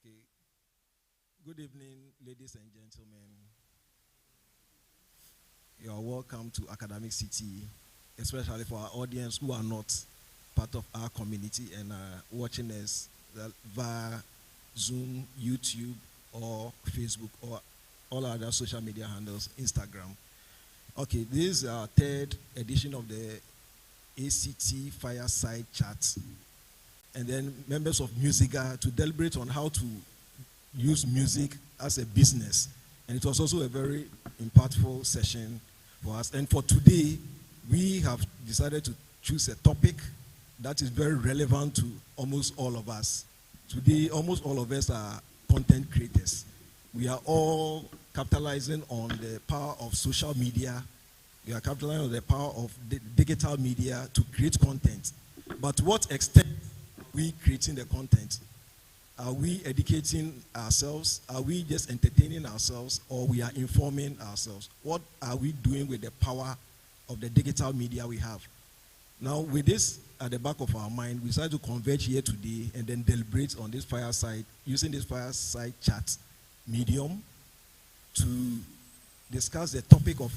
Okay. Good evening, ladies and gentlemen. You are welcome to Academic City, especially for our audience who are not part of our community and are watching us via Zoom, YouTube, or Facebook, or all other social media handles, Instagram. Okay, this is our third edition of the ACity Fireside Chat. And then members of Musica to deliberate on how to use music as a business. And it was also a very impactful session for us. And for today, we have decided to choose a topic that is very relevant to almost all of us. Today, almost all of us are content creators. We are all capitalizing on the power of social media. We are capitalizing on the power of digital media to create content. But to what extent are we creating the content? Are we educating ourselves? Are we just entertaining ourselves? Or we are informing ourselves? What are we doing with the power of the digital media we have? Now, with this at the back of our mind, we decided to converge here today and then deliberate on this fireside, using this fireside chat medium to discuss the topic of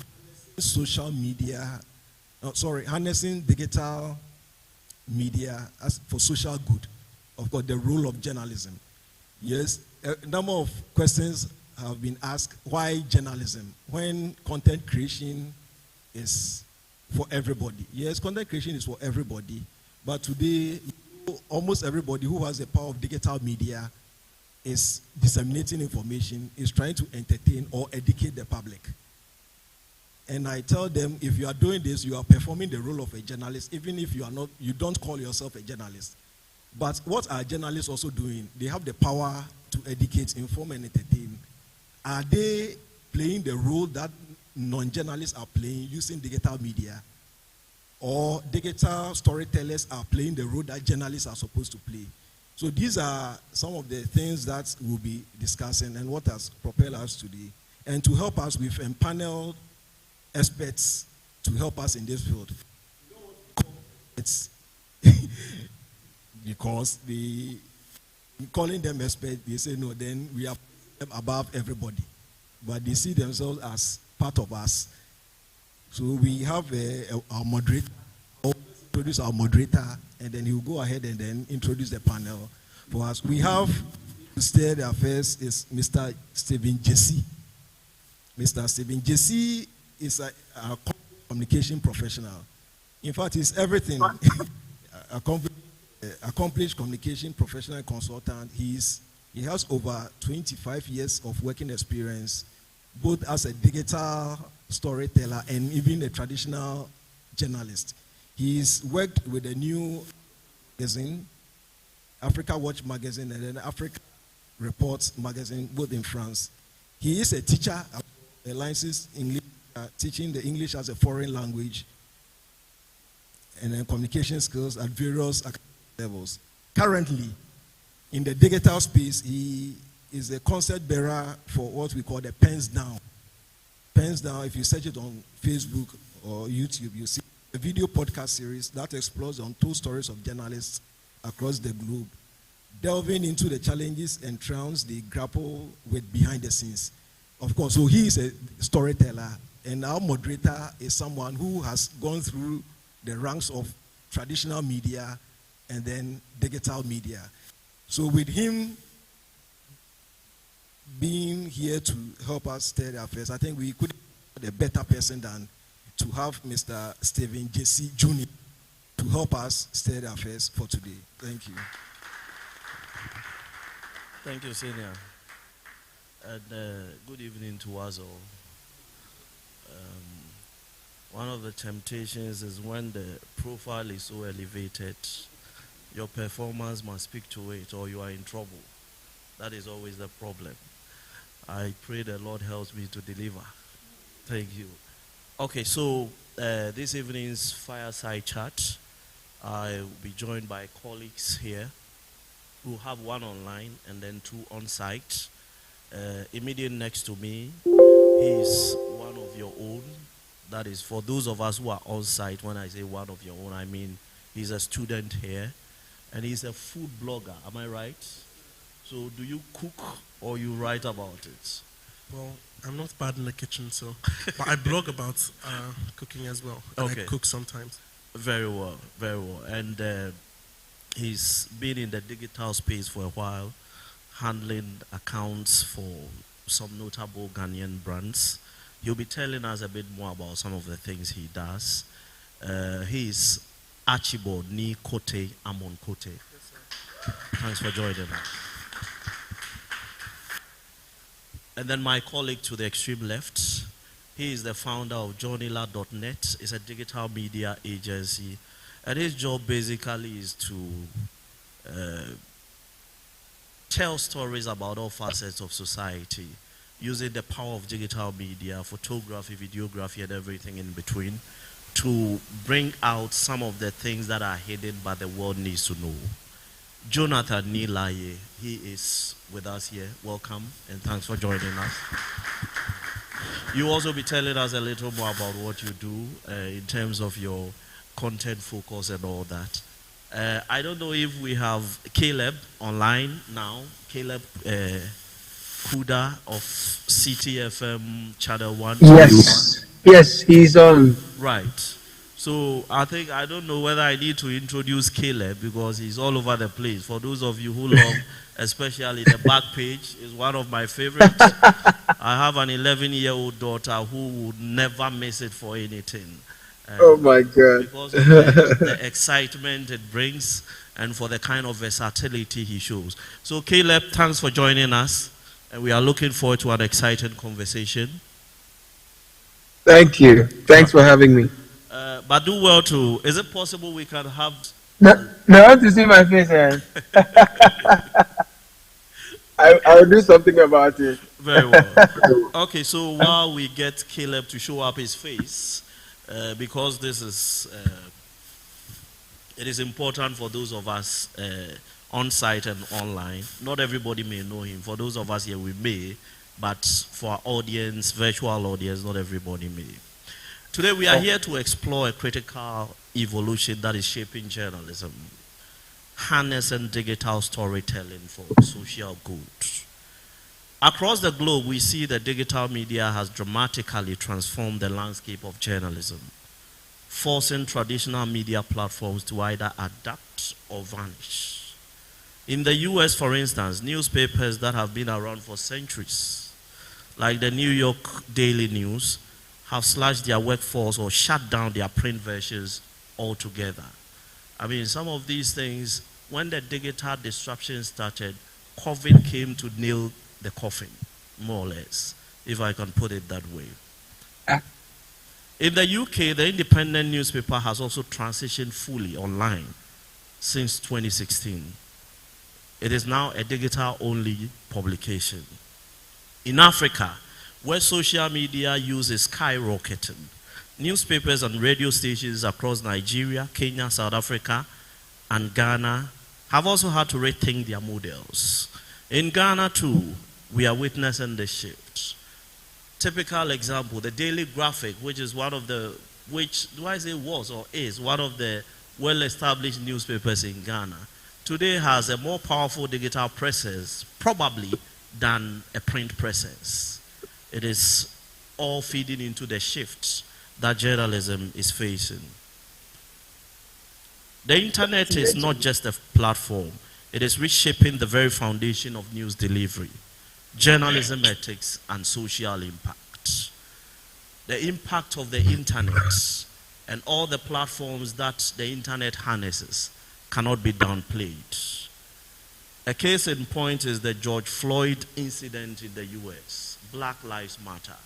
social media, harnessing digital media as for social good. Of course, the role of journalism. Yes, a number of questions have been asked. Why journalism? When content creation is for everybody. Yes, content creation is for everybody. But today, almost everybody who has the power of digital media is disseminating information, is trying to entertain or educate the public. And I tell them, if you are doing this, you are performing the role of a journalist, even if you don't call yourself a journalist. But what are journalists also doing? They have the power to educate, inform, and entertain. Are they playing the role that non-journalists are playing using digital media? Or digital storytellers are playing the role that journalists are supposed to play? So these are some of the things that we'll be discussing and what has propelled us today. And to help us, we've empaneled experts to help us in this field. It's because calling them experts, they say no, then we are above everybody. But they see themselves as part of us. So we have our moderator, introduce our moderator, and then he'll go ahead and then introduce the panel for us. We have to stay there first is Mr. Stephen Jesse. Mr. Stephen Jesse is a communication professional. In fact, he's everything. Accomplished communication professional consultant. He has over 25 years of working experience, both as a digital storyteller and even a traditional journalist. He's worked with a new magazine, Africa Watch magazine, and then Africa Reports magazine, both in France. He is a teacher, a licensed English, teaching the English as a foreign language, and then communication skills at various levels. Currently, in the digital space, he is a concept bearer for what we call the Pens Down. Pens Down, if you search it on Facebook or YouTube, you see a video podcast series that explores the untold stories of journalists across the globe, delving into the challenges and triumphs they grapple with behind the scenes. Of course, so he is a storyteller, and our moderator is someone who has gone through the ranks of traditional media and then digital media. So with him being here to help us steer the affairs, I think we couldn't have a better person than to have Mr. Stephen Jesse Jr. to help us steer the affairs for today. Thank you. Thank you, Senior. And good evening to us all. One of the temptations is when the profile is so elevated, your performance must speak to it or you are in trouble. That is always the problem. I pray the Lord helps me to deliver. Thank you. Okay, so this evening's fireside chat, I will be joined by colleagues here who have one online and then two on site. Immediate next to me, he is one of your own. That is for those of us who are on site. When I say one of your own, I mean he's a student here and he's a food blogger. Am I right? So do you cook or you write about it? Well, I'm not bad in the kitchen, so, but I blog about cooking as well. And Okay. I cook sometimes. Very well, very well. And he's been in the digital space for a while, handling accounts for some notable Ghanaian brands. He'll be telling us a bit more about some of the things he does. He's Archibald Ni Kote Amon Kote. Thanks for joining us. And then my colleague to the extreme left, he is the founder of johnnyla.net. It's a digital media agency. And his job basically is to tell stories about all facets of society using the power of digital media, photography, videography, and everything in between to bring out some of the things that are hidden but the world needs to know. Jonathan Nilaye, he is with us here. Welcome and thanks for joining us. You also be telling us a little more about what you do in terms of your content focus and all that. I don't know if we have Caleb online now. Caleb Kuda of CTFM Channel 1. Yes, yes, he's on. Right. So I don't know whether I need to introduce Caleb because he's all over the place. For those of you who love, especially the back page, is one of my favorites. I have an 11-year-old daughter who would never miss it for anything. Oh my God. Because of the excitement it brings and for the kind of versatility he shows. So Caleb, thanks for joining us. And we are looking forward to an exciting conversation. Thank you. Thanks for having me. But do well to, is it possible we can have... No, I want to see my face. I'll do something about it. Very well. Okay, so while we get Caleb to show up his face, because this is, it is important for those of us on site and online. Not everybody may know him. For those of us here, we may, but for our audience, virtual audience, not everybody may. Today, we are here to explore a critical evolution that is shaping journalism, harnessing digital storytelling for social good. Across the globe, we see that digital media has dramatically transformed the landscape of journalism, forcing traditional media platforms to either adapt or vanish. In the US, for instance, newspapers that have been around for centuries, like the New York Daily News, have slashed their workforce or shut down their print versions altogether. I mean, some of these things, when the digital disruption started, COVID came to nail the coffin, more or less, if I can put it that way. In the UK, the independent newspaper has also transitioned fully online since 2016. It is now a digital-only publication. In Africa, where social media use is skyrocketing, newspapers and radio stations across Nigeria, Kenya, South Africa, and Ghana have also had to rethink their models. In Ghana, too, we are witnessing this shift. Typical example, the Daily Graphic, which is one of the, do I say was or is one of the well-established newspapers in Ghana, today has a more powerful digital presence, probably, than a print presence. It is all feeding into the shifts that journalism is facing. The internet is not just a platform. It is reshaping the very foundation of news delivery, journalism ethics, and social impact. The impact of the internet and all the platforms that the internet harnesses cannot be downplayed. A case in point is the George Floyd incident in the US. Black Lives Matter.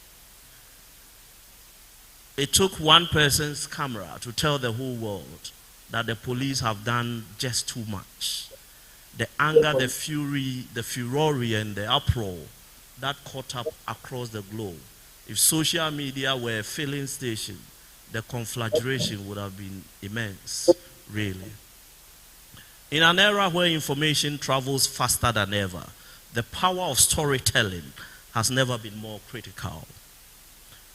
It took one person's camera to tell the whole world that the police have done just too much. The anger, the fury, the furor, and the uproar that caught up across the globe. If social media were a filling station, the conflagration would have been immense, really. In an era where information travels faster than ever, the power of storytelling has never been more critical.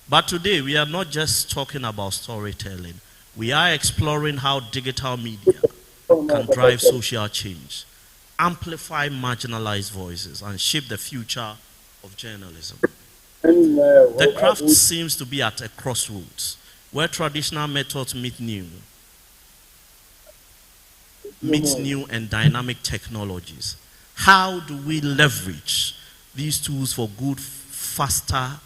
But today, we are not just talking about storytelling. We are exploring how digital media can drive social change, amplify marginalized voices, and shape the future of journalism. The craft seems to be at a crossroads where traditional methods meet new and dynamic technologies. How do we leverage these tools for good, faster,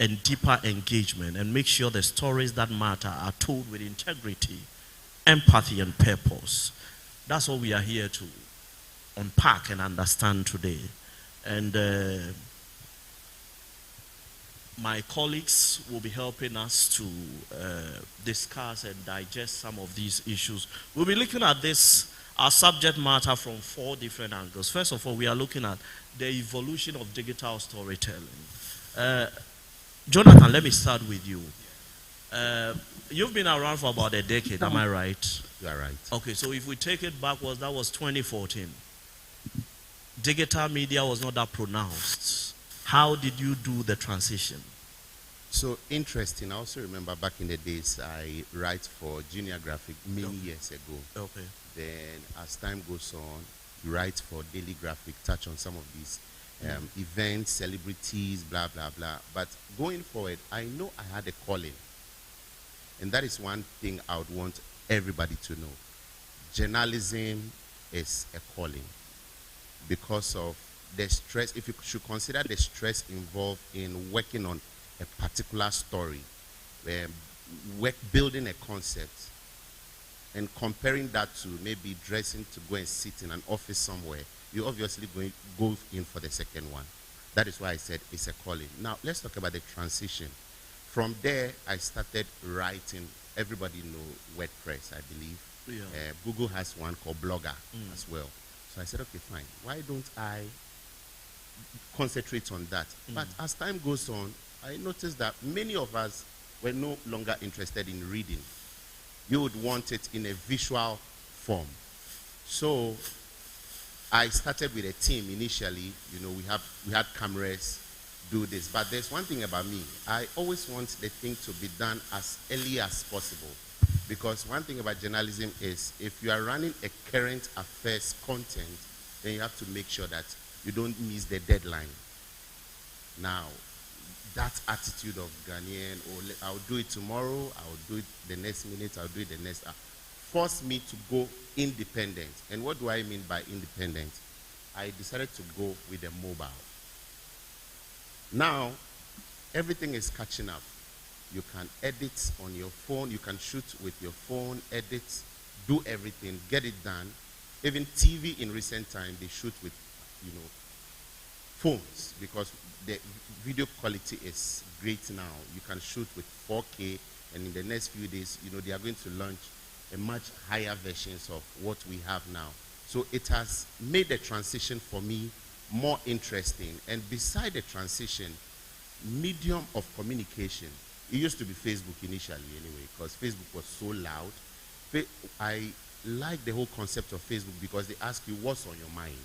and deeper engagement, and make sure the stories that matter are told with integrity, empathy, and purpose? That's what we are here to unpack and understand today. And my colleagues will be helping us to discuss and digest some of these issues. We'll be looking at this, our subject matter, from 4 different angles. First of all, we are looking at the evolution of digital storytelling. Jonathan, let me start with you. You've been around for about a decade, am I right? You are right. Okay, so if we take it backwards, that was 2014. Digital media was not that pronounced. How did you do the transition? So interesting. I also remember back in the days, I write for Junior Graphic many years ago. Okay. Then as time goes on, you write for Daily Graphic, touch on some of these events, celebrities, blah, blah, blah. But going forward, I know I had a calling. And that is one thing I would want everybody to know. Journalism is a calling because of the stress. If you should consider the stress involved in working on a particular story, building a concept, and comparing that to maybe dressing to go and sit in an office somewhere, you're obviously going to go in for the second one. That is why I said it's a calling. Now, let's talk about the transition. From there, I started writing. Everybody know WordPress, I believe. Yeah. Google has one called Blogger as well. So I said, okay, fine. Why don't I concentrate on that? But as time goes on, I noticed that many of us were no longer interested in reading. You would want it in a visual form. So I started with a team initially. You know, we had cameras do this. But there's one thing about me. I always want the thing to be done as early as possible. Because one thing about journalism is if you are running a current affairs content, then you have to make sure that you don't miss the deadline. Now, that attitude of Ghanaian, I'll do it tomorrow, I'll do it the next minute, I'll do it the next hour, forced me to go independent. And what do I mean by independent? I decided to go with a mobile. Now, everything is catching up. You can edit on your phone, you can shoot with your phone, edit, do everything, get it done. Even TV in recent time, they shoot with, phones, because the video quality is great now. You can shoot with 4K, and in the next few days, they are going to launch a much higher versions of what we have now. So it has made the transition for me more interesting. And beside the transition, medium of communication, it used to be Facebook initially anyway, because Facebook was so loud. I like the whole concept of Facebook because they ask you what's on your mind.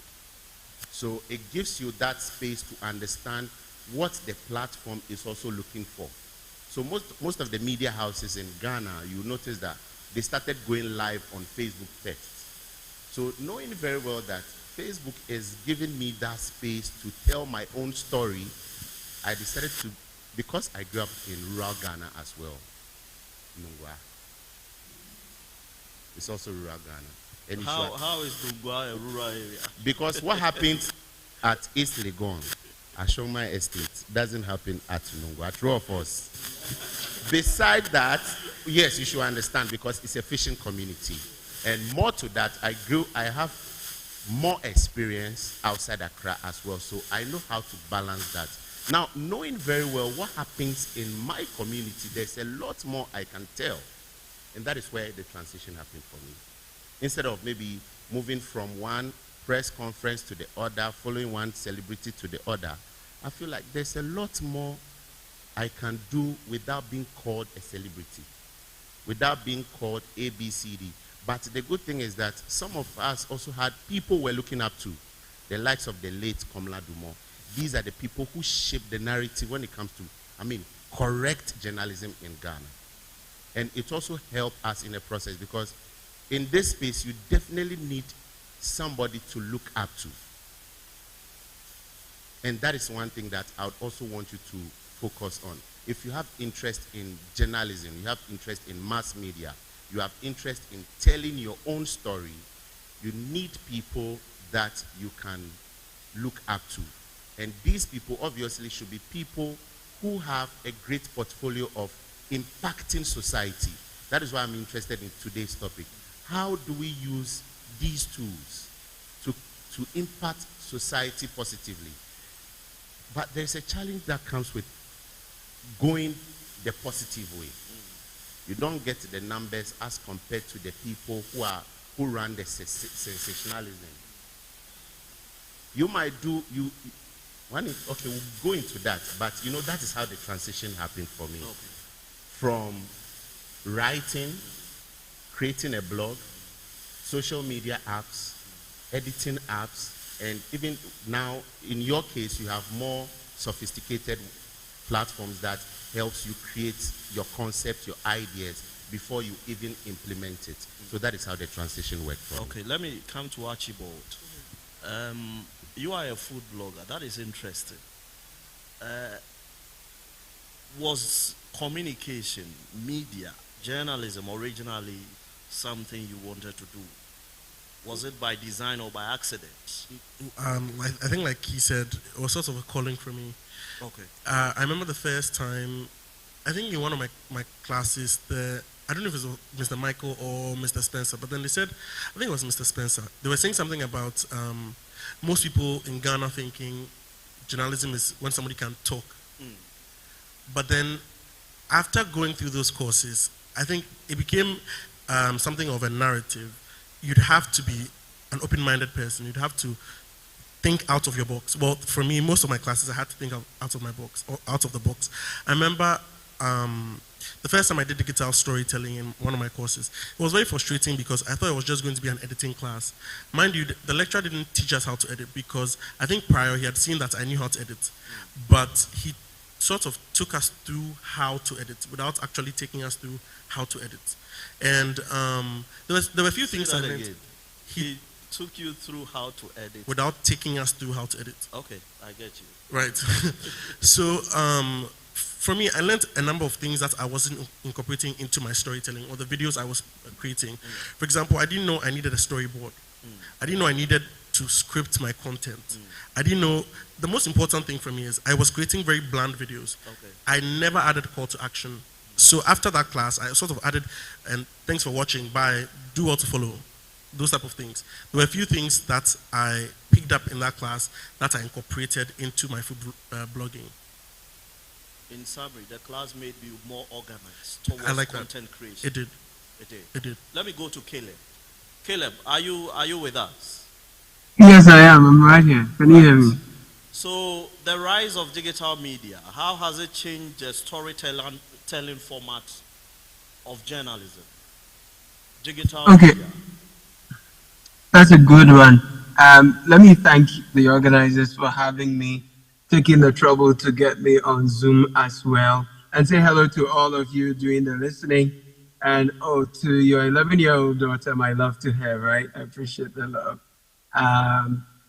So it gives you that space to understand what the platform is also looking for. So most of the media houses in Ghana, you notice that they started going live on Facebook first. So knowing very well that Facebook is giving me that space to tell my own story, I decided to, because I grew up in rural Ghana as well, Nungwa. It's also rural Ghana. And How is Nungwa a rural area? Because what happens at East Legon, Ashoma Estate, doesn't happen at Nungwa, at Rufus. Beside that, yes, you should understand, because it's a fishing community. And more to that, I have more experience outside Accra as well, so I know how to balance that. Now, knowing very well what happens in my community, there's a lot more I can tell. And that is where the transition happened for me. Instead of maybe moving from one press conference to the other, following one celebrity to the other, I feel like there's a lot more I can do without being called a celebrity, without being called ABCD. But the good thing is that some of us also had people we're looking up to, the likes of the late Komla Dumont. These are the people who shape the narrative when it comes to, correct journalism in Ghana. And it also helped us in the process, because in this space, you definitely need somebody to look up to. And that is one thing that I would also want you to focus on. If you have interest in journalism, you have interest in mass media, you have interest in telling your own story, you need people that you can look up to. And these people obviously should be people who have a great portfolio of impacting society. That is why I'm interested in today's topic. How do we use these tools to impact society positively? But there's a challenge that comes with going the positive way. You don't get the numbers as compared to the people who run the sensationalism. You might do okay, we'll go into that, but you know that is how the transition happened for me. Okay. From writing, creating a blog, social media apps, editing apps, and even now, in your case, you have more sophisticated platforms that helps you create your concept, your ideas, before you even implement it. So that is how the transition worked for me. Okay, let me come to Archibald. You are a food blogger. That is interesting. Was communication, media, journalism originally something you wanted to do? Was it by design or by accident? I think, like he said, it was sort of a calling for me. Okay. I remember the first time, I think in one of my classes, I don't know if it was Mr. Michael or Mr. Spencer, but then they said, I think it was Mr. Spencer. They were saying something about most people in Ghana thinking journalism is when somebody can talk. But then after going through those courses, I think it became something of a narrative. You'd have to be an open-minded person. You'd have to think out of your box. Well, for me, most of my classes, I had to think out of my box, or out of the box. I remember the first time I did digital storytelling in one of my courses, it was very frustrating because I thought it was just going to be an editing class. Mind you, the lecturer didn't teach us how to edit because I think prior he had seen that I knew how to edit. But he sort of took us through how to edit without actually taking us through how to edit. And there were a few things I learned. He took you through how to edit without taking us through how to edit. Okay, I get you. Right. So for me, I learned a number of things that I wasn't incorporating into my storytelling or the videos I was creating. For example, I didn't know I needed a storyboard. I didn't know I needed to script my content. I didn't know. The most important thing for me is I was creating very bland videos. Okay. I never added call to action. So after that class, I sort of added, and thanks for watching, bye, do what to follow, those type of things. There were a few things that I picked up in that class that I incorporated into my food blogging. In summary, the class made you more organized towards content creation. It did. It did. It did. Let me go to Caleb. Caleb, are you with us? Yes, I am. I'm right here. Can you hear me? So the rise of digital media, how has it changed the storytelling format of journalism? Digital media. That's a good one. Let me thank the organizers for having me, taking the trouble to get me on Zoom as well, and say hello to all of you doing the listening. And to your 11-year-old daughter, my love to her, right? I appreciate the love.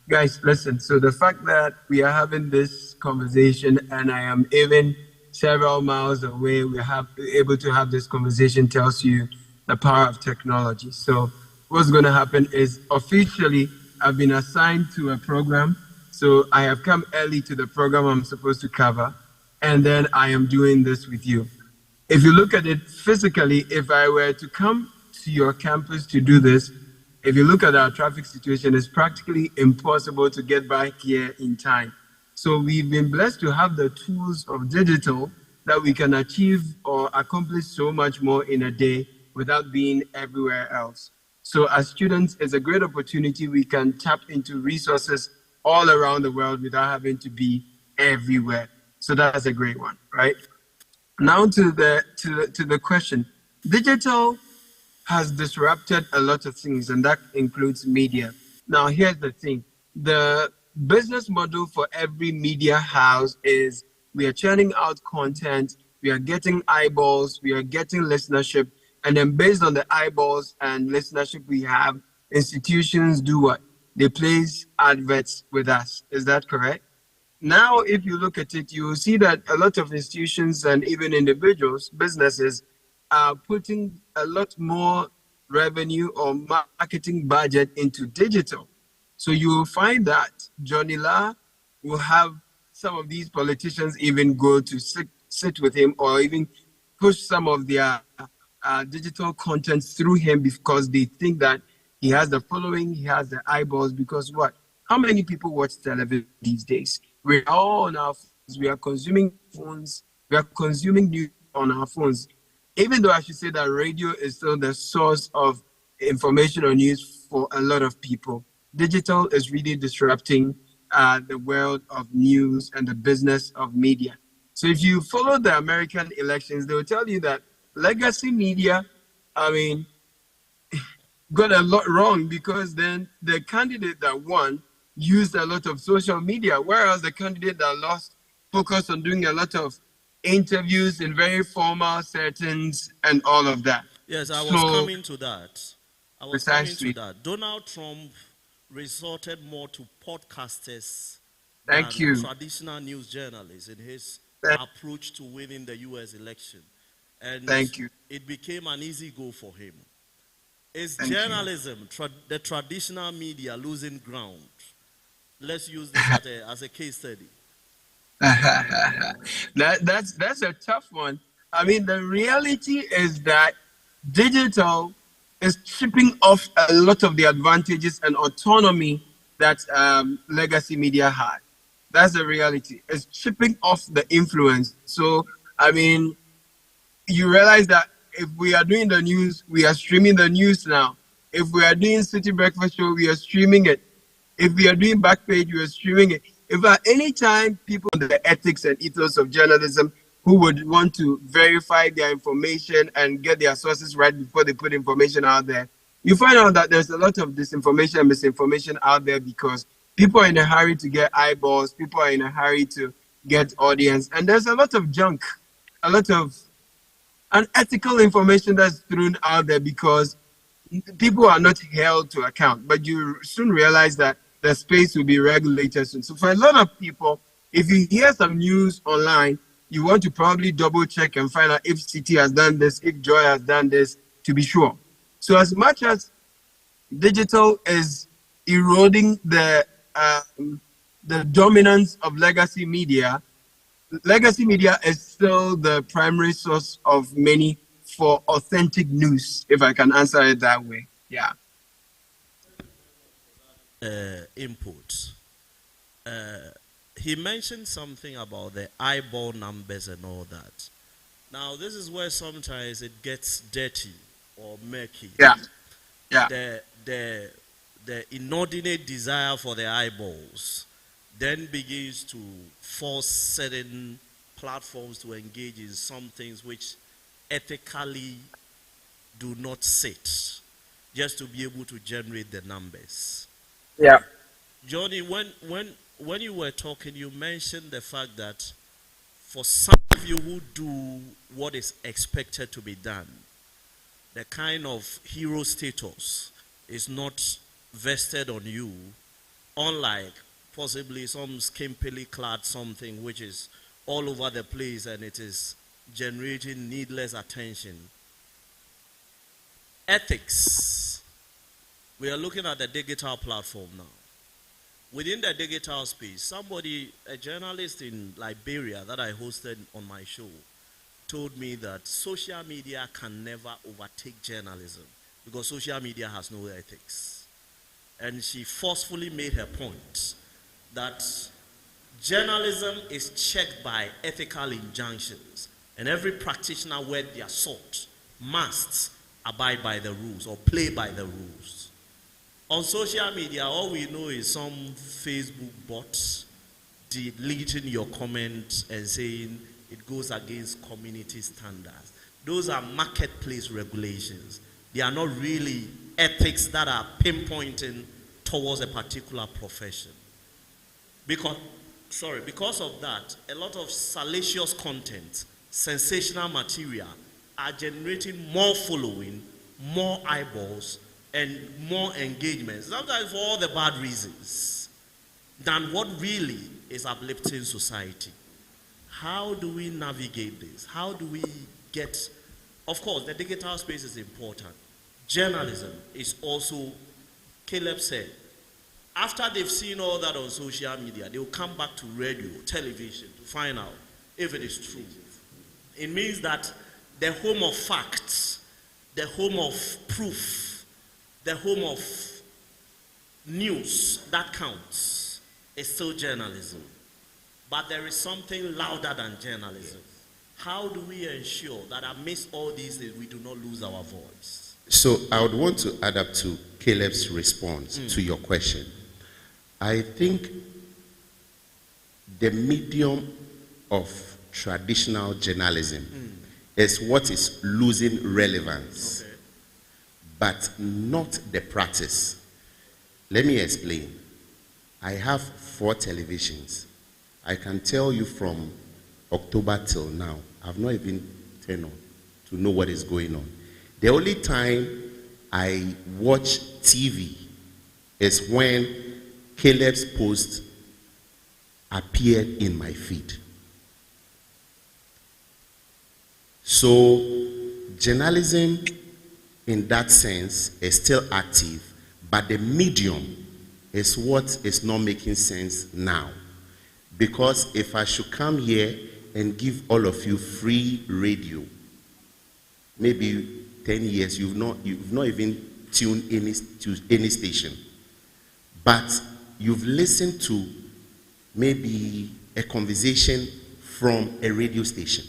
Guys, listen, so the fact that we are having this conversation and I am even several miles away, we're able to have this conversation tells you the power of technology. So what's going to happen is officially I've been assigned to a program. So I have come early to the program I'm supposed to cover, and then I am doing this with you. If you look at it physically, if I were to come to your campus to do this, if you look at our traffic situation, it's practically impossible to get back here in time. So we've been blessed to have the tools of digital that we can achieve or accomplish so much more in a day without being everywhere else. So as students, it's a great opportunity. We can tap into resources all around the world without having to be everywhere. So that's a great one, right? Now to the question. Digital has disrupted a lot of things, and that includes media. Now, here's the thing. The business model for every media house is we are churning out content, we are getting eyeballs, we are getting listenership, and then based on the eyeballs and listenership we have, institutions do what? They place adverts with us. Is that correct? Now, if you look at it, you will see that a lot of institutions and even individuals, businesses, are putting a lot more revenue or marketing budget into digital. So you will find that Johnny La will have some of these politicians even go to sit with him or even push some of their digital content through him because they think that he has the following, he has the eyeballs. Because what? How many people watch television these days? We're all on our phones. We are consuming phones. We are consuming news on our phones. Even though I should say that radio is still the source of information or news for a lot of people, digital is really disrupting the world of news and the business of media. So if you follow the American elections, they will tell you that legacy media, I mean, got a lot wrong because then the candidate that won used a lot of social media, whereas the candidate that lost focused on doing a lot of interviews in very formal settings and all of that. Yes, I was coming to that. Precisely. Donald Trump resorted more to podcasters Thank than you. traditional news journalists in his approach to winning the U.S. election. And Thank you. It became an easy go for him. Is journalism, the traditional media, losing ground? Let's use this as a case study. That's a tough one. I mean, the reality is that digital is chipping off a lot of the advantages and autonomy that legacy media had. That's the reality. It's chipping off the influence. So, I mean, you realize that if we are doing the news, we are streaming the news now. If we are doing City Breakfast Show, we are streaming it. If we are doing Backpage, we are streaming it. If at any time people in the ethics and ethos of journalism who would want to verify their information and get their sources right before they put information out there, you find out that there's a lot of disinformation and misinformation out there because people are in a hurry to get eyeballs, people are in a hurry to get audience, and there's a lot of junk, a lot of unethical information that's thrown out there because people are not held to account. But you soon realize that the space will be regulated soon. So for a lot of people, if you hear some news online, you want to probably double check and find out if City has done this, if Joy has done this, to be sure. So as much as digital is eroding the dominance of legacy media is still the primary source of many for authentic news, if I can answer it that way. Yeah. Input. He mentioned something about the eyeball numbers and all that. Now, this is where sometimes it gets dirty or murky. Yeah. Yeah. The inordinate desire for the eyeballs then begins to force certain platforms to engage in some things which ethically do not sit, just to be able to generate the numbers. Yeah. Johnny, when you were talking, you mentioned the fact that for some of you who do what is expected to be done, the kind of hero status is not vested on you, unlike possibly some skimpily clad something which is all over the place and it is generating needless attention. Ethics. We are looking at the digital platform now. Within the digital space, a journalist in Liberia that I hosted on my show, told me that social media can never overtake journalism because social media has no ethics. And she forcefully made her point that journalism is checked by ethical injunctions, and every practitioner worth their salt must abide by the rules or play by the rules. On social media, all we know is some Facebook bots deleting your comment and saying it goes against community standards. Those are marketplace regulations. They are not really ethics that are pinpointing towards a particular profession. Because of that, a lot of salacious content, sensational material are generating more following, more eyeballs, and more engagement, sometimes for all the bad reasons, than what really is uplifting society. How do we navigate this? How do we get, of course, the digital space is important. Journalism is also, Caleb said, after they've seen all that on social media, they will come back to radio, television to find out if it is true. It means that the home of facts, the home of proof, the home of news that counts is still journalism. But there is something louder than journalism. How do we ensure that amidst all these things we do not lose our voice? So I would want to add up to Caleb's response to your question. I think the medium of traditional journalism is what is losing relevance, but not the practice. Let me explain. I have 4 televisions. I can tell you from October till now, I've not even turned on to know what is going on. The only time I watch TV is when Caleb's post appeared in my feed. So journalism in that sense is still active, but the medium is what is not making sense now. Because if I should come here and give all of you free radio, maybe 10 years you've not even tuned to any station, but you've listened to maybe a conversation from a radio station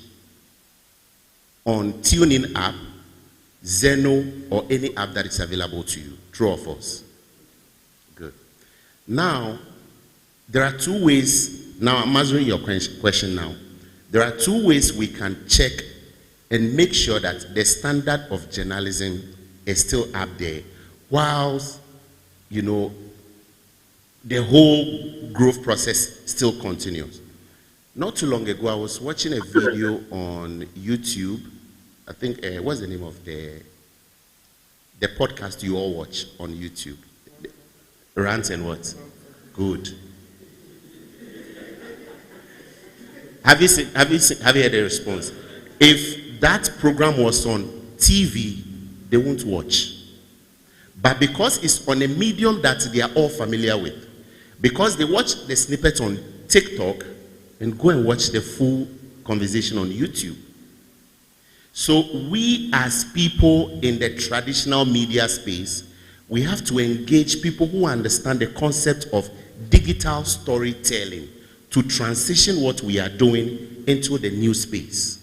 on TuneIn app, Zeno, or any app that is available to you. True or false? Good. Now, there are 2 ways. Now, I'm answering your question now. There are 2 ways we can check and make sure that the standard of journalism is still up there, whilst, you know, the whole growth process still continues. Not too long ago, I was watching a video on YouTube. I think, what's the name of the podcast you all watch on YouTube? Rant and what? Good. Have you heard the response? If that program was on TV, they won't watch. But because it's on a medium that they are all familiar with, because they watch the snippet on TikTok and go and watch the full conversation on YouTube. So we as people in the traditional media space, we have to engage people who understand the concept of digital storytelling to transition what we are doing into the new space.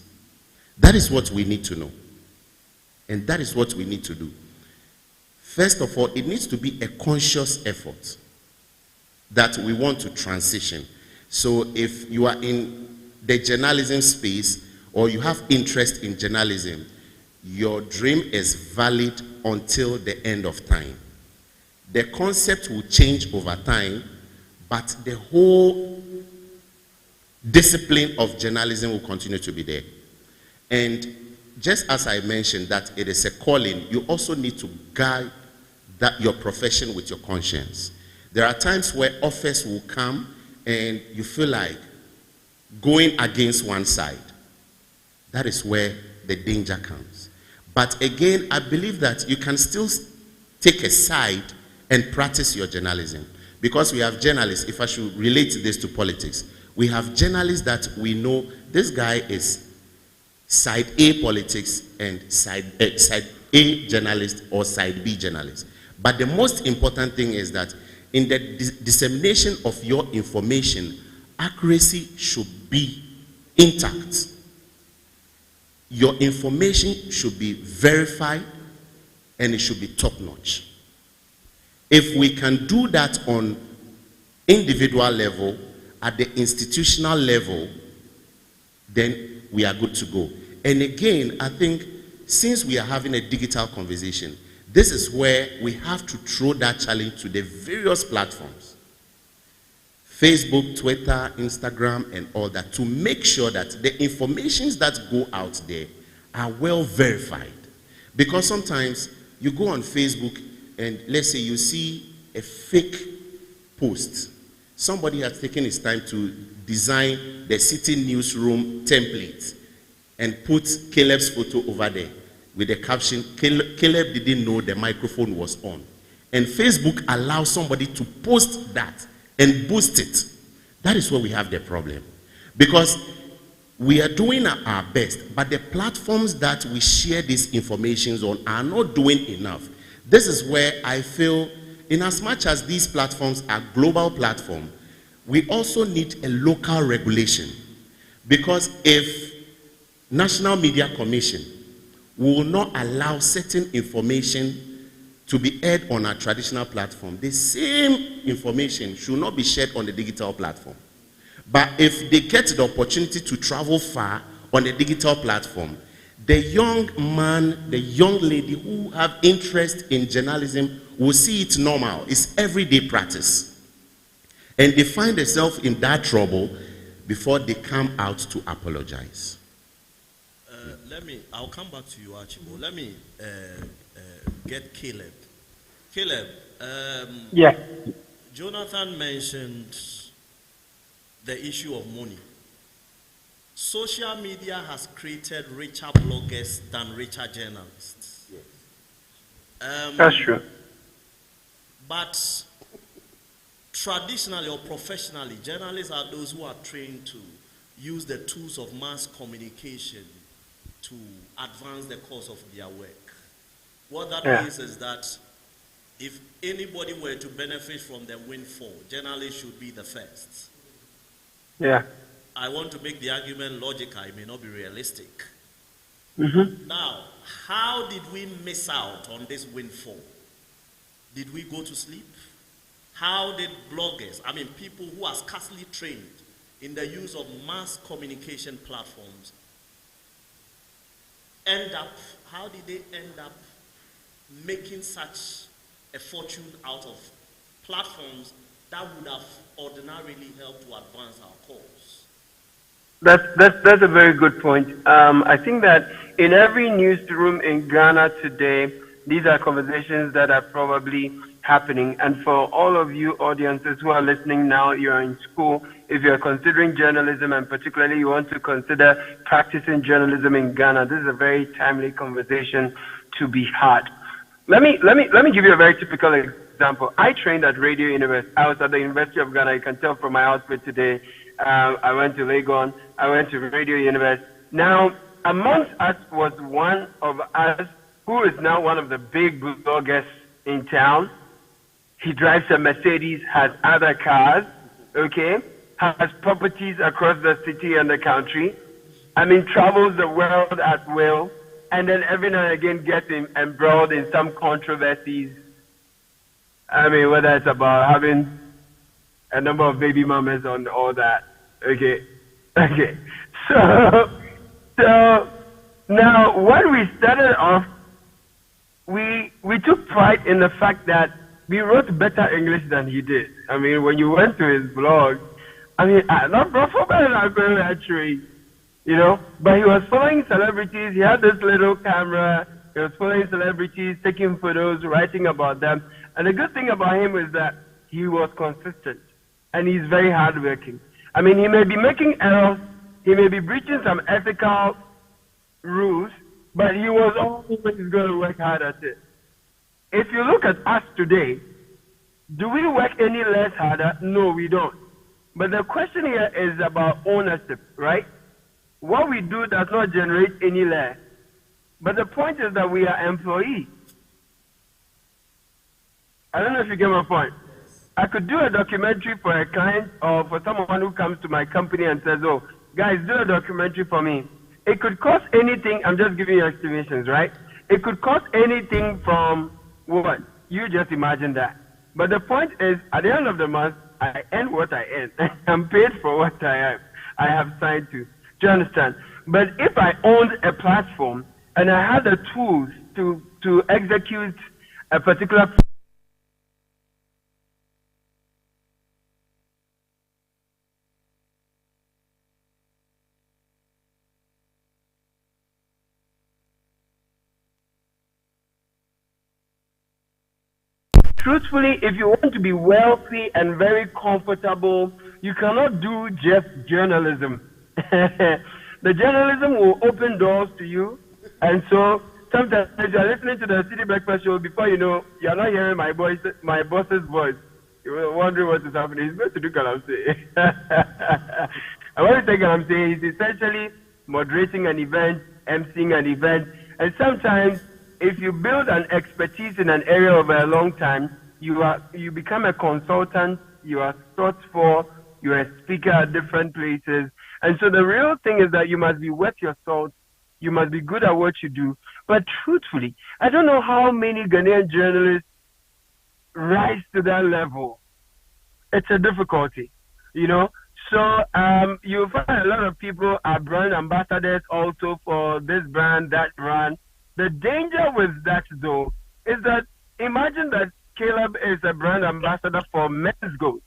That is what we need to know. And that is what we need to do. First of all, it needs to be a conscious effort that we want to transition. So if you are in the journalism space or you have interest in journalism, your dream is valid until the end of time. The concept will change over time, but the whole discipline of journalism will continue to be there. And just as I mentioned that it is a calling, you also need to guide that your profession with your conscience. There are times where offers will come and you feel like going against one side. That is where the danger comes. But again, I believe that you can still take a side and practice your journalism. Because we have journalists, if I should relate this to politics, we have journalists that we know this guy is side A politics and side A journalist or side B journalist. But the most important thing is that in the dissemination of your information, accuracy should be intact. Your information should be verified and it should be top-notch. If we can do that on individual level, at the institutional level, then we are good to go. And again, I think since we are having a digital conversation, this is where we have to throw that challenge to the various platforms. Facebook, Twitter, Instagram, and all that, to make sure that the informations that go out there are well verified. Because sometimes you go on Facebook, and let's say you see a fake post. Somebody has taken his time to design the city newsroom template and put Caleb's photo over there with the caption, Caleb didn't know the microphone was on. And Facebook allows somebody to post that and boost it. That is where we have the problem. Because we are doing our best, but the platforms that we share these informations on are not doing enough. This is where I feel, in as much as these platforms are global platforms, we also need a local regulation. Because if National Media Commission will not allow certain information to be aired on our traditional platform, the same information should not be shared on the digital platform. But if they get the opportunity to travel far on the digital platform, the young man, the young lady who have interest in journalism will see it normal. It's everyday practice. And they find themselves in that trouble before they come out to apologize. I'll come back to you, Archibald. Let me get Caleb. Caleb, Yeah. Jonathan mentioned the issue of money. Social media has created richer bloggers than richer journalists. That's true. But traditionally or professionally, journalists are those who are trained to use the tools of mass communication to advance the cause of their work. What that means is that if anybody were to benefit from the windfall, journalists should be the first. Yeah. I want to make the argument logical, it may not be realistic. Now, how did we miss out on this windfall? Did we go to sleep? How did bloggers, people who are scarcely trained in the use of mass communication platforms, how did they end up making such a fortune out of platforms that would have ordinarily helped to advance our cause? That's a very good point. I think that in every newsroom in Ghana today, these are conversations that are probably happening. And for all of you audiences who are listening now, you're in school, if you're considering journalism and particularly you want to consider practicing journalism in Ghana, this is a very timely conversation to be had. Let me give you a very typical example. I trained at Radio University. I was at the University of Ghana. You can tell from my outfit today. I went to Legon. I went to Radio University. Now, amongst us was one of us who is now one of the big bloggers in town. He drives a Mercedes, has other cars, okay, has properties across the city and the country. Travels the world at will, and then every now and again gets embroiled in some controversies. Whether it's about having a number of baby mamas and all that. Okay. So now when we started off, we took pride in the fact that we wrote better English than he did. When you went to his blog, not actually, but he was following celebrities. He had this little camera. He was following celebrities, taking photos, writing about them. And the good thing about him is that he was consistent, and he's very hardworking. He may be making errors, he may be breaching some ethical rules, but he was always going to work hard at it. If you look at us today, do we work any less harder? No, we don't. But the question here is about ownership, right? What we do does not generate any less. But the point is that we are employees. I don't know if you get my point. I could do a documentary for a client or for someone who comes to my company and says, oh, guys, do a documentary for me. It could cost anything. I'm just giving you estimations, right? It could cost anything from what? You just imagine that. But the point is, at the end of the month, I earn what I earn. I'm paid for what I have signed to. Do you understand? But if I owned a platform and I had the tools to execute a particular truthfully, if you want to be wealthy and very comfortable, you cannot do just journalism. The journalism will open doors to you, and so sometimes you're listening to the City Breakfast Show, before you know, you're not hearing my boss's voice. You're wondering what is happening. He's going to do Galamsey. And what he's saying Galamsey is essentially moderating an event, emceeing an event, and sometimes if you build an expertise in an area over a long time, you become a consultant, you are sought for, you're a speaker at different places. And so the real thing is that you must be worth your salt, you must be good at what you do. But truthfully, I don't know how many Ghanaian journalists rise to that level. It's a difficulty, you know. So you find a lot of people are brand ambassadors also for this brand, that brand. The danger with that, though, is that imagine that Caleb is a brand ambassador for Men's Gold.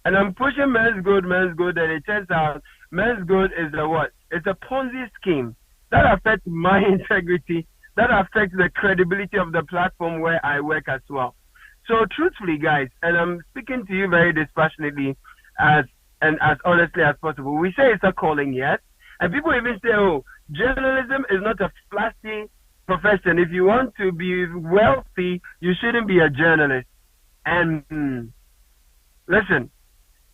And I'm pushing Men's Gold, and it turns out Men's Gold is a what? It's a Ponzi scheme. That affects my integrity. That affects the credibility of the platform where I work as well. So truthfully, guys, and I'm speaking to you very dispassionately as honestly as possible, we say it's a calling, yes? And people even say, oh, journalism is not a flashy profession. If you want to be wealthy, you shouldn't be a journalist. And listen,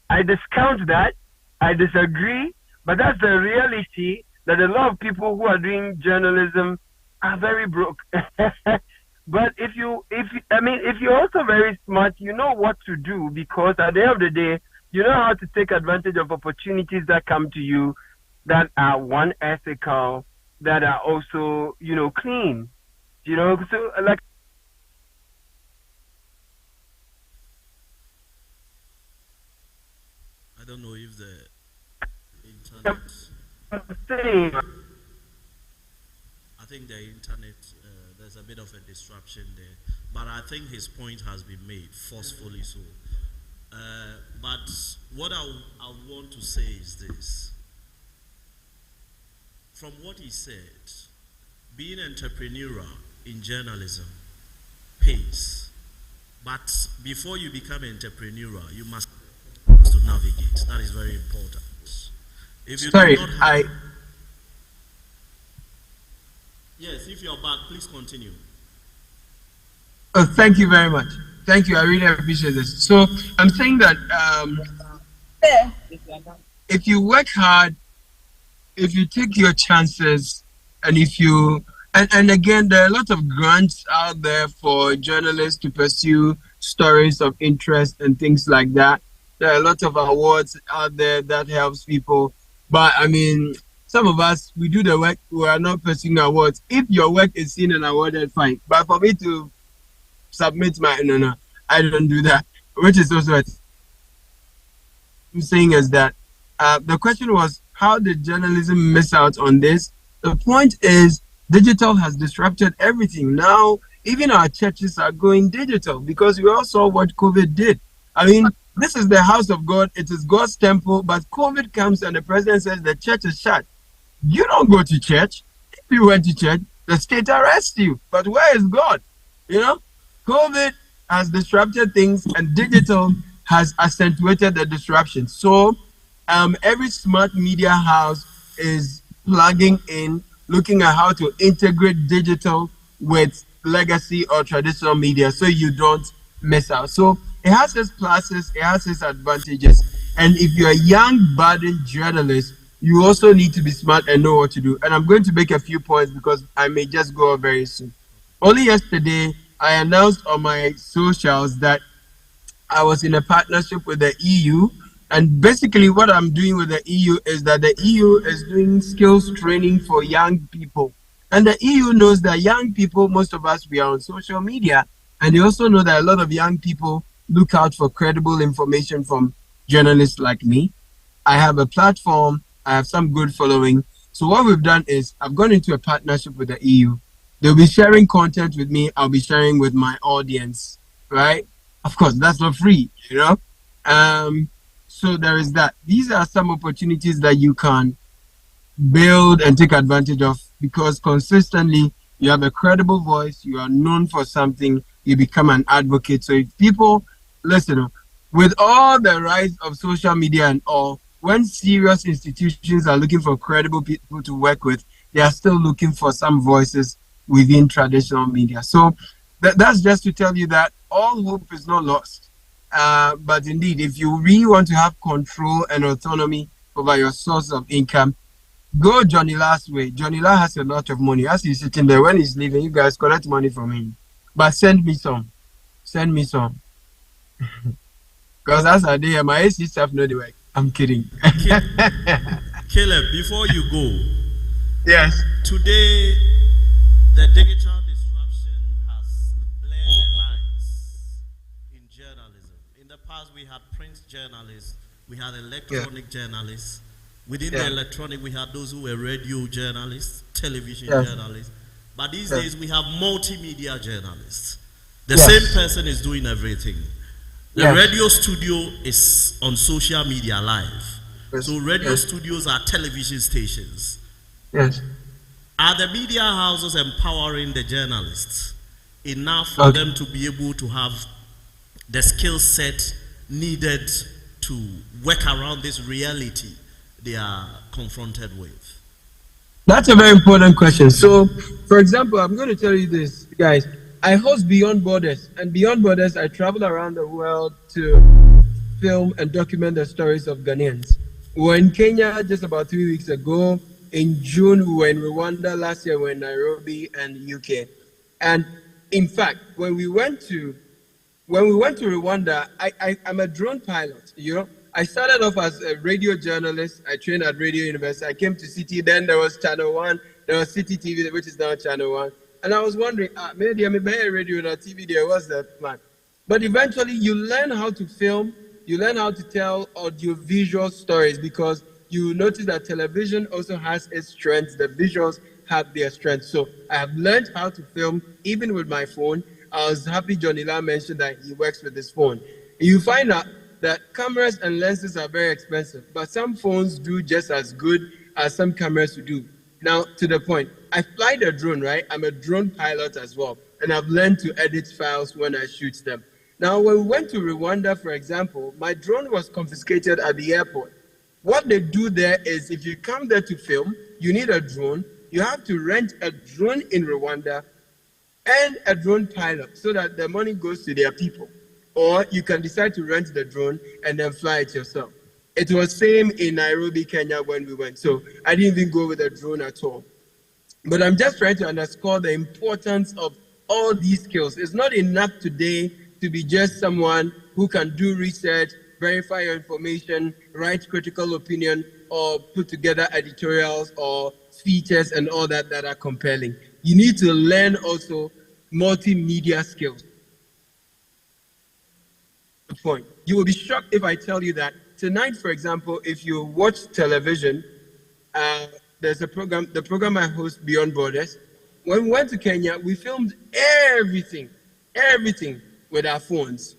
I discount that. I disagree, but that's the reality, that a lot of people who are doing journalism are very broke. But if you're also very smart, you know what to do, because at the end of the day, you know how to take advantage of opportunities that come to you that are one, ethical, that are also, you know, clean. You know, so like I don't know if the internet. I think the internet, there's a bit of a disruption there, but I think his point has been made forcefully so. But what I want to say is this. From what he said, being entrepreneurial in journalism pays. But before you become entrepreneurial, you must to navigate. That is very important. If you Sorry, do not have, yes, if you're back, please continue. Oh, thank you very much. Thank you. I really appreciate this. So I'm saying that if you work hard, if you take your chances, and if you and again, there are a lot of grants out there for journalists to pursue stories of interest and things like that. There are a lot of awards out there that helps people. But I mean, some of us, we do the work, we are not pursuing awards. If your work is seen and awarded, fine. But for me to submit my, no, I don't do that. Which is also what I'm saying is that the question was, how did journalism miss out on this? The point is, digital has disrupted everything. Now, even our churches are going digital because we all saw what COVID did. I mean, this is the house of God. It is God's temple. But COVID comes and the president says the church is shut. You don't go to church. If you went to church, the state arrests you. But where is God? You know, COVID has disrupted things and digital has accentuated the disruption. So every smart media house is plugging in, looking at how to integrate digital with legacy or traditional media so you don't miss out. So it has its pluses, it has its advantages. And if you're a young, budding journalist, you also need to be smart and know what to do. And I'm going to make a few points because I may just go very soon. Only yesterday, I announced on my socials that I was in a partnership with the EU. And basically what I'm doing with the EU is that the EU is doing skills training for young people. And the EU knows that young people, most of us, we are on social media. And they also know that a lot of young people look out for credible information from journalists like me. I have a platform. I have some good following. So what we've done is I've gone into a partnership with the EU. They'll be sharing content with me. I'll be sharing with my audience, right? Of course, that's not free, you know? So there is that. These are some opportunities that you can build and take advantage of because consistently you have a credible voice, you are known for something, you become an advocate. So if people listen, with all the rise of social media and all, when serious institutions are looking for credible people to work with, they are still looking for some voices within traditional media. So that's just to tell you that all hope is not lost. But indeed, if you really want to have control and autonomy over your source of income, go Johnny Last way. Johnny La has a lot of money. As he's sitting there, when he's leaving, you guys collect money from him. But send me some. Send me some. Because as I did, my AC stuff no the way. I'm kidding. Caleb, before you go, yes. Today, the digital disruption has blurred the lines in journalism. In the past, we had print journalists, we had electronic journalists. Within the electronic, we had those who were radio journalists, television journalists. But these days, we have multimedia journalists. The same person is doing everything. The radio studio is on social media live. So radio studios are television stations. Yes. Are the media houses empowering the journalists enough for them to be able to have the skill set needed to work around this reality they are confronted with? That's a very important question. So, for example, I'm going to tell you this, guys. I host Beyond Borders, and Beyond Borders, I travel around the world to film and document the stories of Ghanaians. We were in Kenya just about 3 weeks ago. In June, we were in Rwanda. Last year, we were in Nairobi and UK. And in fact, when we went to Rwanda, I'm a drone pilot, you know. I started off as a radio journalist. I trained at Radio University. I came to City. Then there was Channel 1. There was City TV, which is now Channel 1. And I was wondering, maybe I'm a radio and TV there. What's the plan? But eventually, you learn how to film. You learn how to tell audiovisual stories because you notice that television also has its strengths. The visuals have their strengths. So I have learned how to film even with my phone. I was happy Johnny La mentioned that he works with his phone. You find out that cameras and lenses are very expensive, but some phones do just as good as some cameras do. Now, to the point, I fly the drone, right? I'm a drone pilot as well, and I've learned to edit files when I shoot them. Now, when we went to Rwanda, for example, my drone was confiscated at the airport. What they do there is if you come there to film, you need a drone. You have to rent a drone in Rwanda and a drone pilot so that the money goes to their people. Or you can decide to rent the drone and then fly it yourself. It was same in Nairobi, Kenya when we went. So I didn't even go with a drone at all. But I'm just trying to underscore the importance of all these skills. It's not enough today to be just someone who can do research, verify your information, write critical opinion, or put together editorials or features and all that that are compelling. You need to learn also multimedia skills. Point. You will be shocked if I tell you that tonight, for example, if you watch television, there's a program, the program I host, Beyond Borders. When we went to Kenya, we filmed everything with our phones,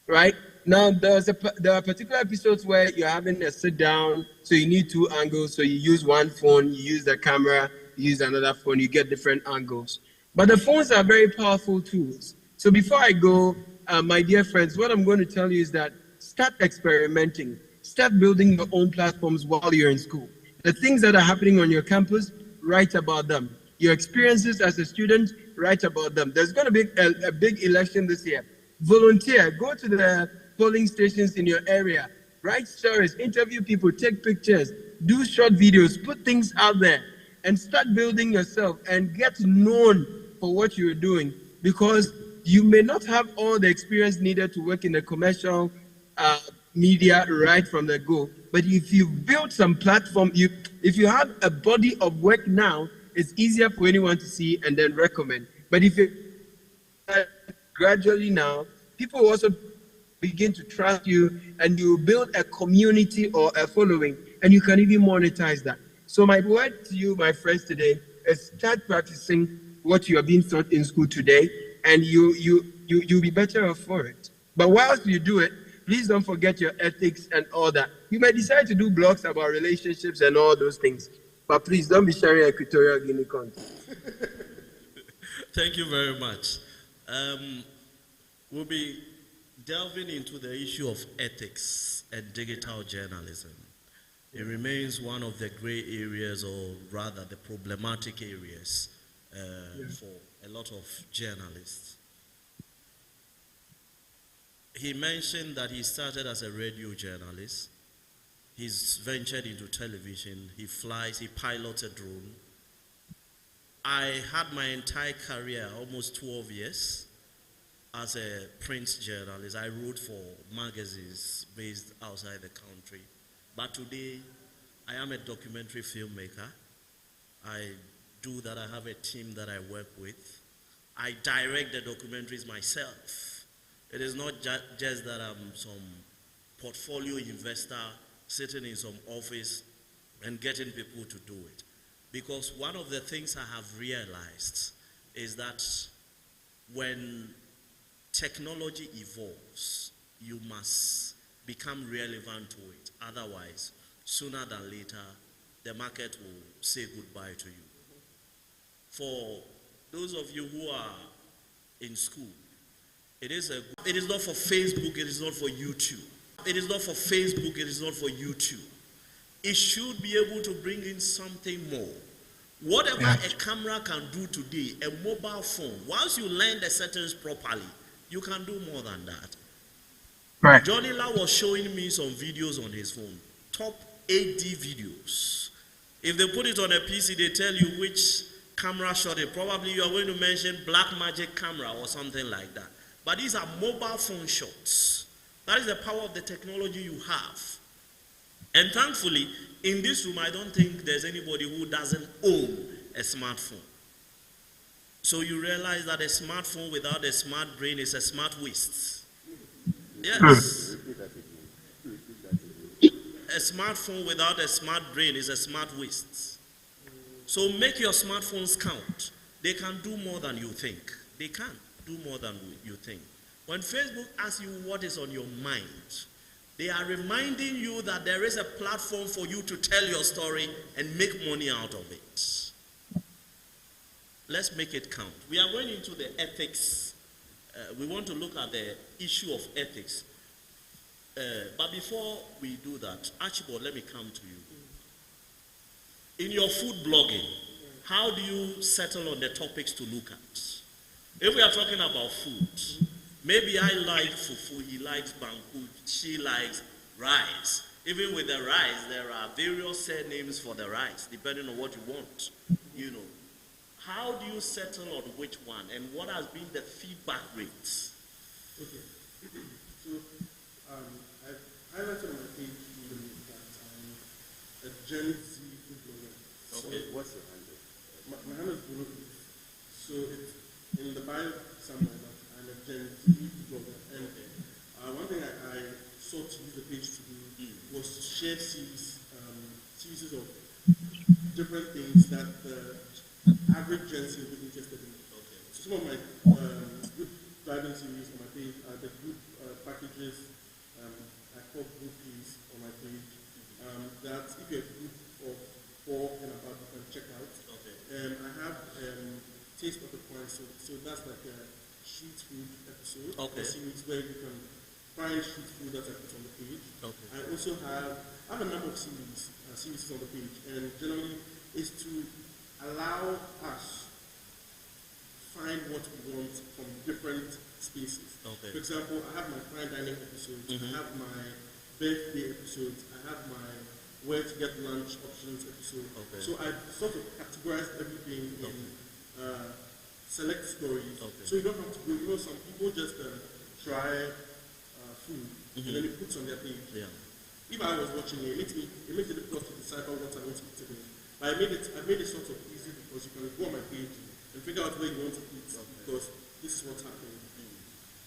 right? Now, there are particular episodes where you're having a sit down, so you need two angles, so you use one phone, you use the camera, you use another phone, you get different angles. But the phones are very powerful tools. So before I go, my dear friends, what I'm going to tell you is that start experimenting. Start building your own platforms while you're in school. The things that are happening on your campus, write about them. Your experiences as a student, write about them. There's going to be a big election this year. Volunteer. Go to the polling stations in your area. Write stories, interview people, take pictures, do short videos, put things out there, and start building yourself and get known for what you're doing, because you may not have all the experience needed to work in the commercial media right from the go. But if you've built some platform, if you have a body of work now, it's easier for anyone to see and then recommend. But if you gradually now, people will also begin to trust you, and you build a community or a following, and you can even monetize that. So my word to you, my friends, today is start practicing what you are being taught in school today, and you'll be better off for it. But whilst you do it, please don't forget your ethics and all that. You may decide to do blogs about relationships and all those things, but please don't be sharing Equatorial Guinea content. Thank you very much. We'll be delving into the issue of ethics and digital journalism. It remains one of the gray areas, or rather the problematic areas for a lot of journalists. He mentioned that he started as a radio journalist. He's ventured into television. He flies, he pilots a drone. I had my entire career, almost 12 years, as a print journalist. I wrote for magazines based outside the country. But today, I am a documentary filmmaker. I do that. I have a team that I work with. I direct the documentaries myself. It is not just that I'm some portfolio investor sitting in some office and getting people to do it. Because one of the things I have realized is that when technology evolves, you must become relevant to it. Otherwise, sooner than later, the market will say goodbye to you. For those of you who are in school, it is not for Facebook, it is not for YouTube. It is not for Facebook, it is not for YouTube. It should be able to bring in something more. Whatever a camera can do today, a mobile phone, once you learn the settings properly, you can do more than that. Right. Johnny La was showing me some videos on his phone, top 8D videos. If they put it on a PC, they tell you which camera shot it. Probably you are going to mention Blackmagic camera or something like that. But these are mobile phone shots. That is the power of the technology you have. And thankfully, in this room, I don't think there's anybody who doesn't own a smartphone. So you realize that a smartphone without a smart brain is a smart waste. Yes. A smartphone without a smart brain is a smart waste. So make your smartphones count. They can do more than you think. They can do more than you think. When Facebook asks you what is on your mind, they are reminding you that there is a platform for you to tell your story and make money out of it. Let's make it count. We are going into the ethics. We want to look at the issue of ethics. But before we do that, Archibald, let me come to you. In your food blogging, how do you settle on the topics to look at? If we are talking about food, maybe I like fufu, he likes banku, she likes rice. Even with the rice, there are various surnames for the rice, depending on what you want. You know, how do you settle on which one, and what has been the feedback rates? Okay. So, I highlighted on my page that I'm a Gen Z food blogger. Okay. So what's your handle? My handle is Bruno. So it's in the bio somewhere that I'm a Gen Z blogger. And one thing I sought to use the page to do was to share series of different things that the average Gen Z would be interested in. Okay. So some of my group driving series on my page are the group packages I call groupies on my page. That if you're a group of 4 and above, you can check out. Okay. I have Taste of the Coin, so that's like a street food episode. Okay. A series where you can find street food that I put on the page. Okay. I also have a number of series on the page, and generally is to allow us find what we want from different spaces. Okay. For example, I have my fine dining episodes, I have my birthday episodes, I have my where to get lunch options episode. Okay. So I've sort of categorized everything in select stories. Okay. So you don't have to go, you know, some people just try food and then they put on their page. Yeah. If I was watching it, it makes it difficult to decipher what I want to eat today. But I made it sort of easy because you can go on my page and figure out where you want to eat because this is what's happening.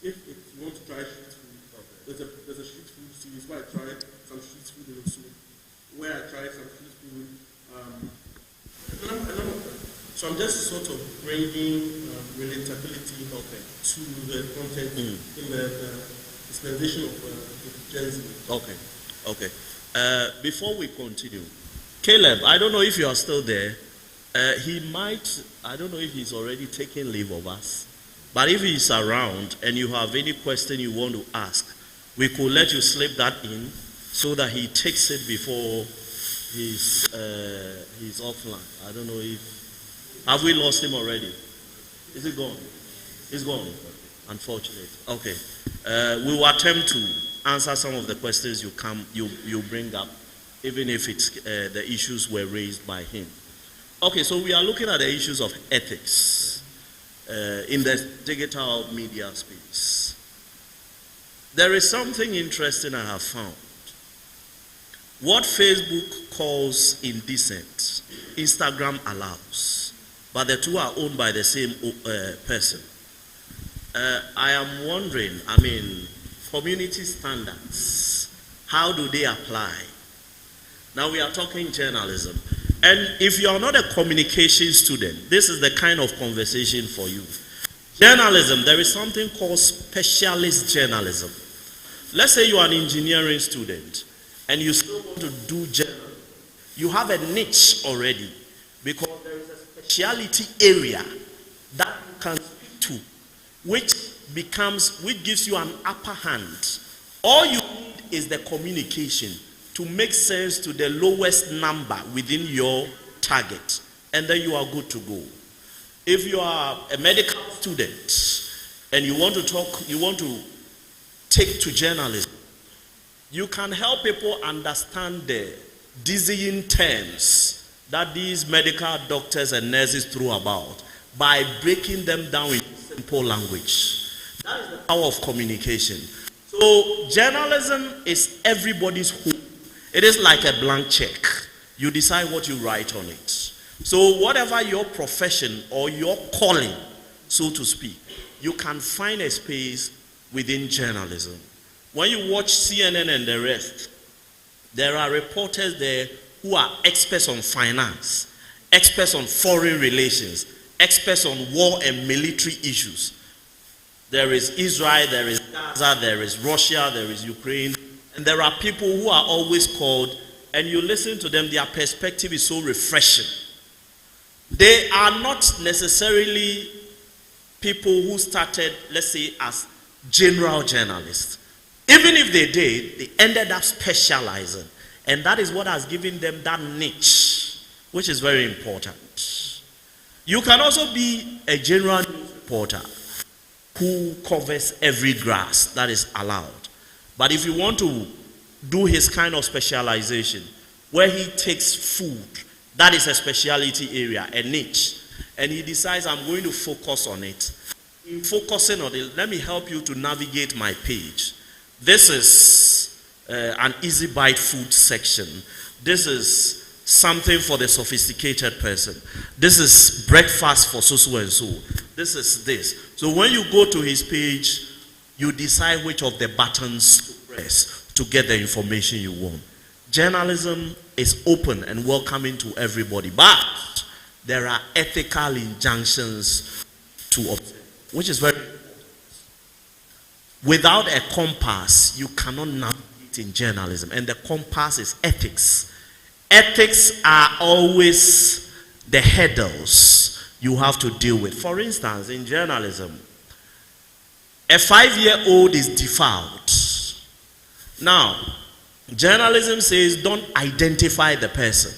If you want to try street food, there's a street food series where I tried some street food in Osu, where I tried some street food, so I'm just sort of bringing relatability to the content in the dispensation of the Gen Z. Okay. Before we continue, Caleb, I don't know if you are still there. He might, I don't know if he's already taken leave of us. But if he's around and you have any question you want to ask, we could let you slip that in so that he takes it before he's offline. I don't know if... Have we lost him already? Is he gone? He's gone, unfortunately. Okay. We will attempt to answer some of the questions you bring up, even if it's the issues were raised by him. Okay, so we are looking at the issues of ethics in the digital media space. There is something interesting I have found. What Facebook calls indecent, Instagram allows, but the two are owned by the same person. I am wondering, community standards, how do they apply? Now we are talking journalism. And if you are not a communication student, this is the kind of conversation for you. Journalism, there is something called specialist journalism. Let's say you are an engineering student and you still want to do journalism. You have a niche already because there is a speciality area that you can speak to, which gives you an upper hand. All you need is the communication to make sense to the lowest number within your target, and then you are good to go. If you are a medical student and you want to take to journalism, you can help people understand the dizzying terms that these medical doctors and nurses throw about by breaking them down in simple language. That is the power of communication. So journalism is everybody's home. It is like a blank check. You decide what you write on it. So whatever your profession or your calling, so to speak, you can find a space within journalism. When you watch CNN and the rest, there are reporters there who are experts on finance, experts on foreign relations, experts on war and military issues. There is Israel, there is Gaza, there is Russia, there is Ukraine. And there are people who are always called, and you listen to them, their perspective is so refreshing. They are not necessarily people who started, let's say, as general journalists. Even if they did, they ended up specializing. And that is what has given them that niche, which is very important. You can also be a general news reporter who covers every grass that is allowed. But if you want to do his kind of specialization, where he takes food, that is a specialty area, a niche, and he decides, I'm going to focus on it. In focusing on it, let me help you to navigate my page. This is an easy bite food section. This is something for the sophisticated person. This is breakfast for so and so. This is this. So when you go to his page, you decide which of the buttons to press to get the information you want. Journalism is open and welcoming to everybody, but there are ethical injunctions to observe, which is very important. Without a compass, you cannot navigate in journalism, and the compass is ethics. Ethics are always the hurdles you have to deal with. For instance, in journalism, a 5-year-old is defiled. Now, journalism says don't identify the person.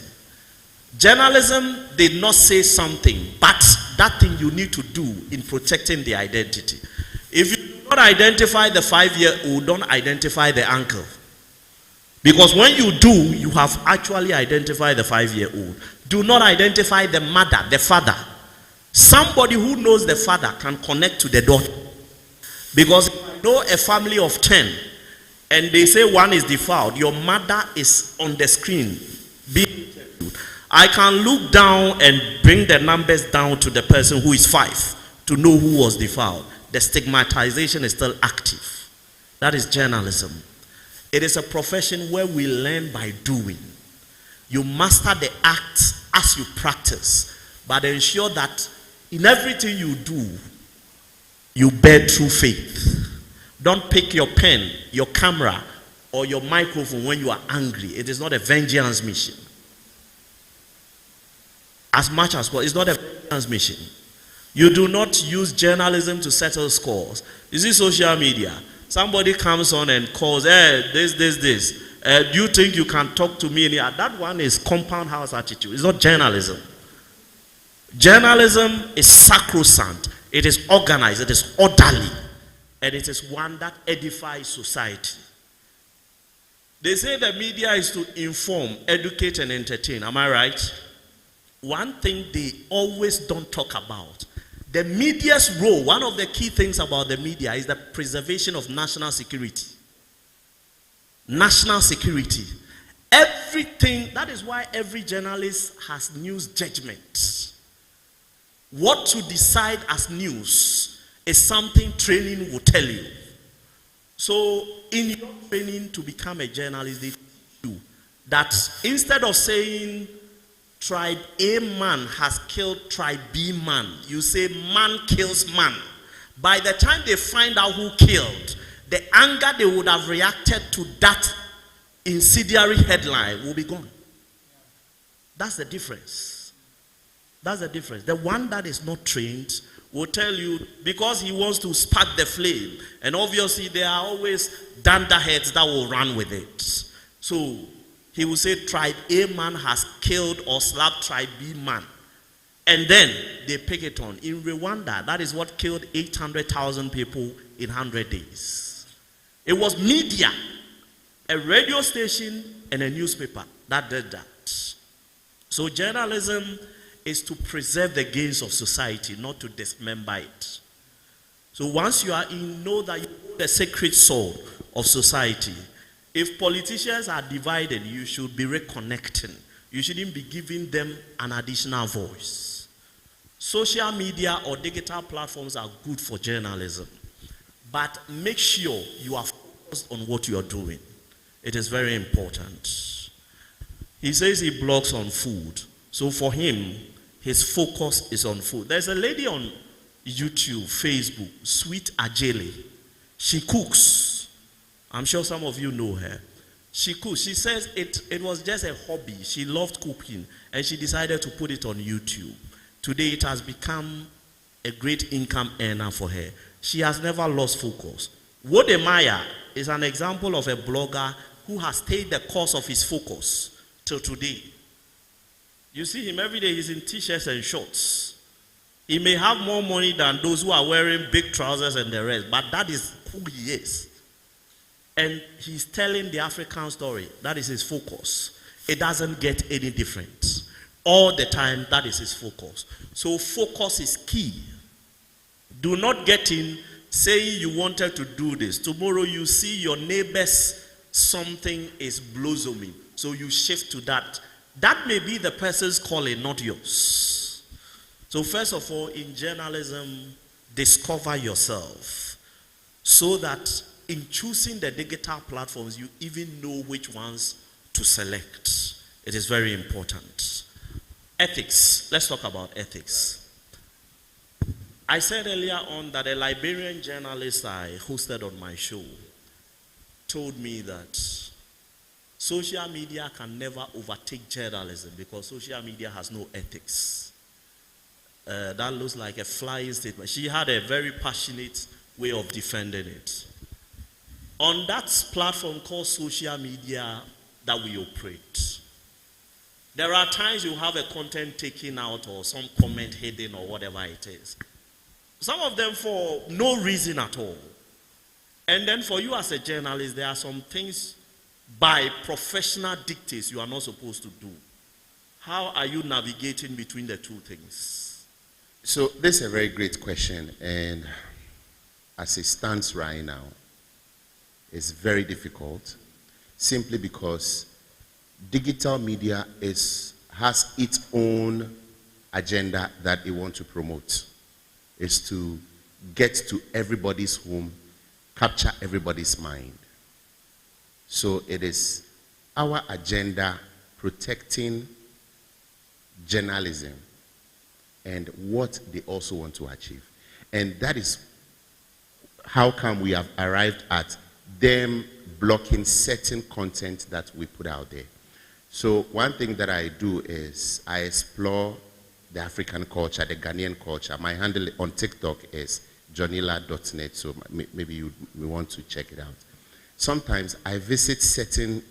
Journalism did not say something, but that thing you need to do in protecting the identity. If you do not identify the 5-year-old, don't identify the uncle. Because when you do, you have actually identified the 5-year-old. Do not identify the mother, the father. Somebody who knows the father can connect to the daughter. Because if I know a family of 10 and they say one is defiled, your mother is on the screen being interviewed. I can look down and bring the numbers down to the person who is 5 to know who was defiled. The stigmatization is still active. That is journalism. It is a profession where we learn by doing. You master the acts as you practice, but ensure that in everything you do, you bear true faith. Don't pick your pen, your camera, or your microphone when you are angry. It is not a vengeance mission. As much as well, it's not a vengeance mission. You do not use journalism to settle scores. You see social media. Somebody comes on and calls, hey, this. Do you think you can talk to me? That one is compound house attitude. It's not journalism. Journalism is sacrosanct. It is organized. It is orderly. And it is one that edifies society. They say the media is to inform, educate, and entertain. Am I right? One thing they always don't talk about. The media's role, one of the key things about the media is the preservation of national security. National security. Everything, that is why every journalist has news judgment. What to decide as news is something training will tell you. So in your training to become a journalist, they teach you that instead of saying tribe A man has killed tribe B man, you say man kills man. By the time they find out who killed, the anger they would have reacted to that incendiary headline will be gone. That's the difference. That's the difference. The one that is not trained will tell you, because he wants to spark the flame, and obviously there are always dunderheads that will run with it. So he will say tribe A man has killed or slapped tribe B man. And then they pick it on. In Rwanda, that is what killed 800,000 people in 100 days. It was media, a radio station and a newspaper that did that. So journalism is to preserve the gains of society, not to dismember it. So once you are in, know that you hold the sacred soul of society. If politicians are divided, you should be reconnecting. You shouldn't be giving them an additional voice. Social media or digital platforms are good for journalism, but make sure you are focused on what you are doing. It is very important. He says he blogs on food. So for him, his focus is on food. There's a lady on YouTube, Facebook, Sweet Ajele. She cooks. I'm sure some of you know her. She cooks. She says it was just a hobby. She loved cooking, and she decided to put it on YouTube. Today, it has become a great income earner for her. She has never lost focus. Wodemaya is an example of a blogger who has stayed the course of his focus till today. You see him every day, he's in t-shirts and shorts. He may have more money than those who are wearing big trousers and the rest, but that is who he is. And he's telling the African story. That is his focus. It doesn't get any different. All the time, that is his focus. So focus is key. Do not get in saying you wanted to do this. Tomorrow you see your neighbor's something is blossoming. So you shift to that. That may be the person's calling, not yours. So first of all, in journalism, discover yourself so that in choosing the digital platforms, you even know which ones to select. It is very important. Ethics. Let's talk about ethics. I said earlier on that a Liberian journalist I hosted on my show told me that social media can never overtake journalism because social media has no ethics. That looks like a flying statement. She had a very passionate way of defending it. On that platform called social media that we operate, there are times you have a content taken out or some comment hidden or whatever it is. Some of them for no reason at all. And then for you as a journalist, there are some things by professional dictates you are not supposed to do. How are you navigating between the two things? So this is a very great question, and as it stands right now, it's very difficult simply because digital media has its own agenda that it wants to promote. It's to get to everybody's home, capture everybody's mind. So it is our agenda protecting journalism and what they also want to achieve. And that is how come we have arrived at them blocking certain content that we put out there. So one thing that I do is I explore the African culture, the Ghanaian culture. My handle on TikTok is johnnyla.net, so maybe you may want to check it out. Sometimes I visit certain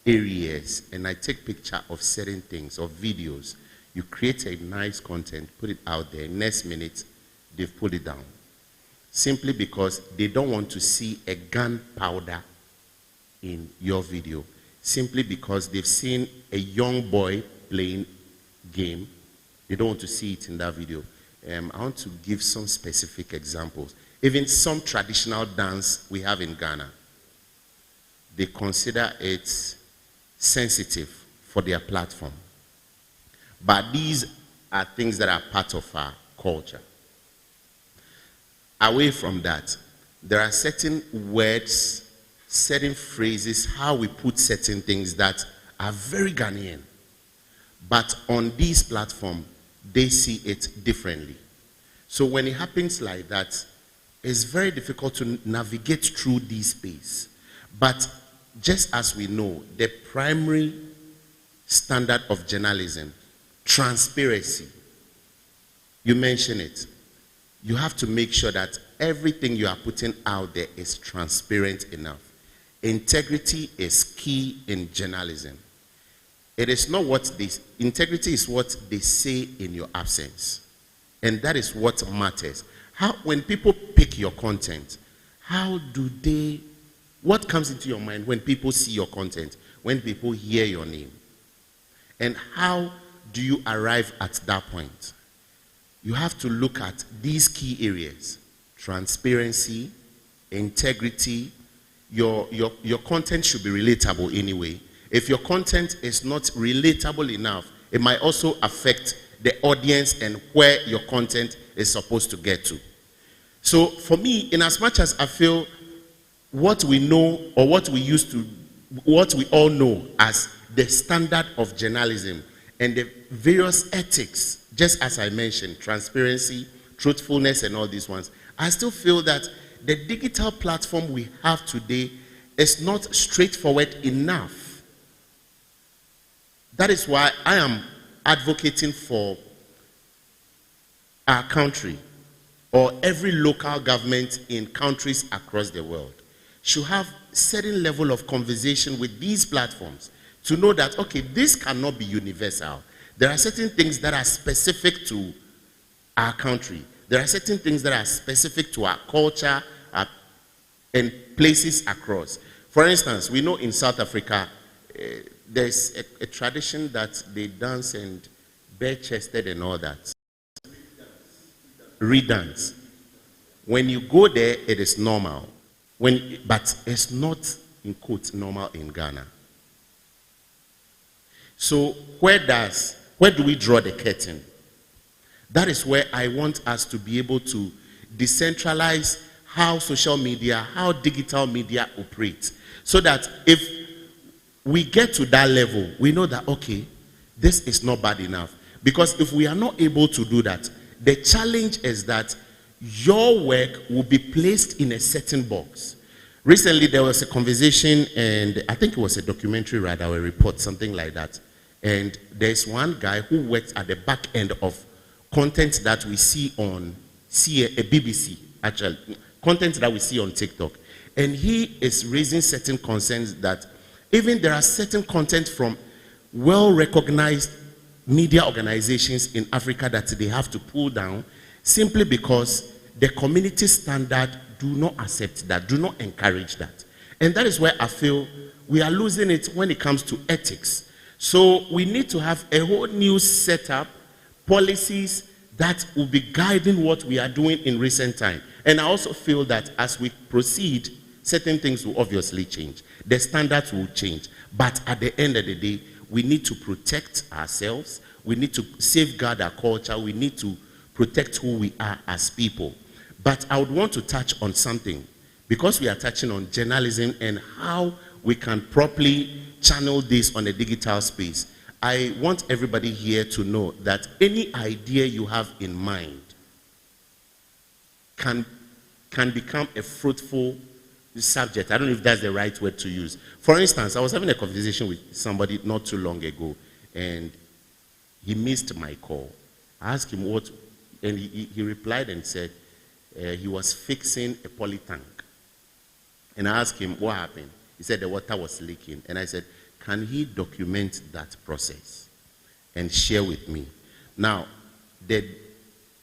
areas and I take picture of certain things or videos. You create a nice content, put it out there. Next minute, they've put it down. Simply because they don't want to see a gunpowder in your video. Simply because they've seen a young boy playing game. They don't want to see it in that video. I want to give some specific examples. Even some traditional dance we have in Ghana, they consider it sensitive for their platform. But these are things that are part of our culture. Away from that, there are certain words, certain phrases, how we put certain things that are very Ghanaian. But on this platform, they see it differently. So when it happens like that, it's very difficult to navigate through this space. But just as we know, the primary standard of journalism, transparency, you mention it. You have to make sure that everything you are putting out there is transparent enough. Integrity is key in journalism. It is not integrity is what they say in your absence. And that is what matters. When people pick your content, what comes into your mind when people see your content, when people hear your name? And how do you arrive at that point? You have to look at these key areas: transparency, integrity. Your content should be relatable anyway. If your content is not relatable enough, it might also affect the audience and where your content is supposed to get to. So for me, in as much as I feel what we know or what we all know as the standard of journalism and the various ethics, just as I mentioned, transparency, truthfulness, and all these ones, I still feel that the digital platform we have today is not straightforward enough. That is why I am advocating for our country, or every local government in countries across the world should have certain level of conversation with these platforms to know that, okay, this cannot be universal. There are certain things that are specific to our country. There are certain things that are specific to our culture and places across. For instance, we know in South Africa, there's a tradition that they dance and bare-chested and all that. Redance. When you go there, it is normal. But it's not, in quotes, normal in Ghana. So where do we draw the curtain? That is where I want us to be able to decentralize how social media, how digital media operates. So that if we get to that level, we know that, okay, this is not bad enough. Because if we are not able to do that, the challenge is that your work will be placed in a certain box. Recently, there was a conversation, and I think it was a documentary, rather, or a report, something like that. And there's one guy who works at the back end of content that we see on BBC, actually, content that we see on TikTok. And he is raising certain concerns that even there are certain content from well-recognized media organizations in Africa that they have to pull down simply because the community standard do not accept that, do not encourage that. And that is where I feel we are losing it when it comes to ethics. So we need to have a whole new setup, policies that will be guiding what we are doing in recent time. And I also feel that as we proceed, certain things will obviously change. The standards will change. But at the end of the day, we need to protect ourselves. We need to safeguard our culture. We need to protect who we are as people. But I would want to touch on something, because we are touching on journalism and how we can properly channel this on a digital space. I want everybody here to know that any idea you have in mind can become a fruitful subject. I don't know if that's the right word to use. For instance, I was having a conversation with somebody not too long ago, and he missed my call. I asked him what, and he replied and said he was fixing a poly tank. And I asked him what happened. He said the water was leaking. And I said, can he document that process and share with me? Now, the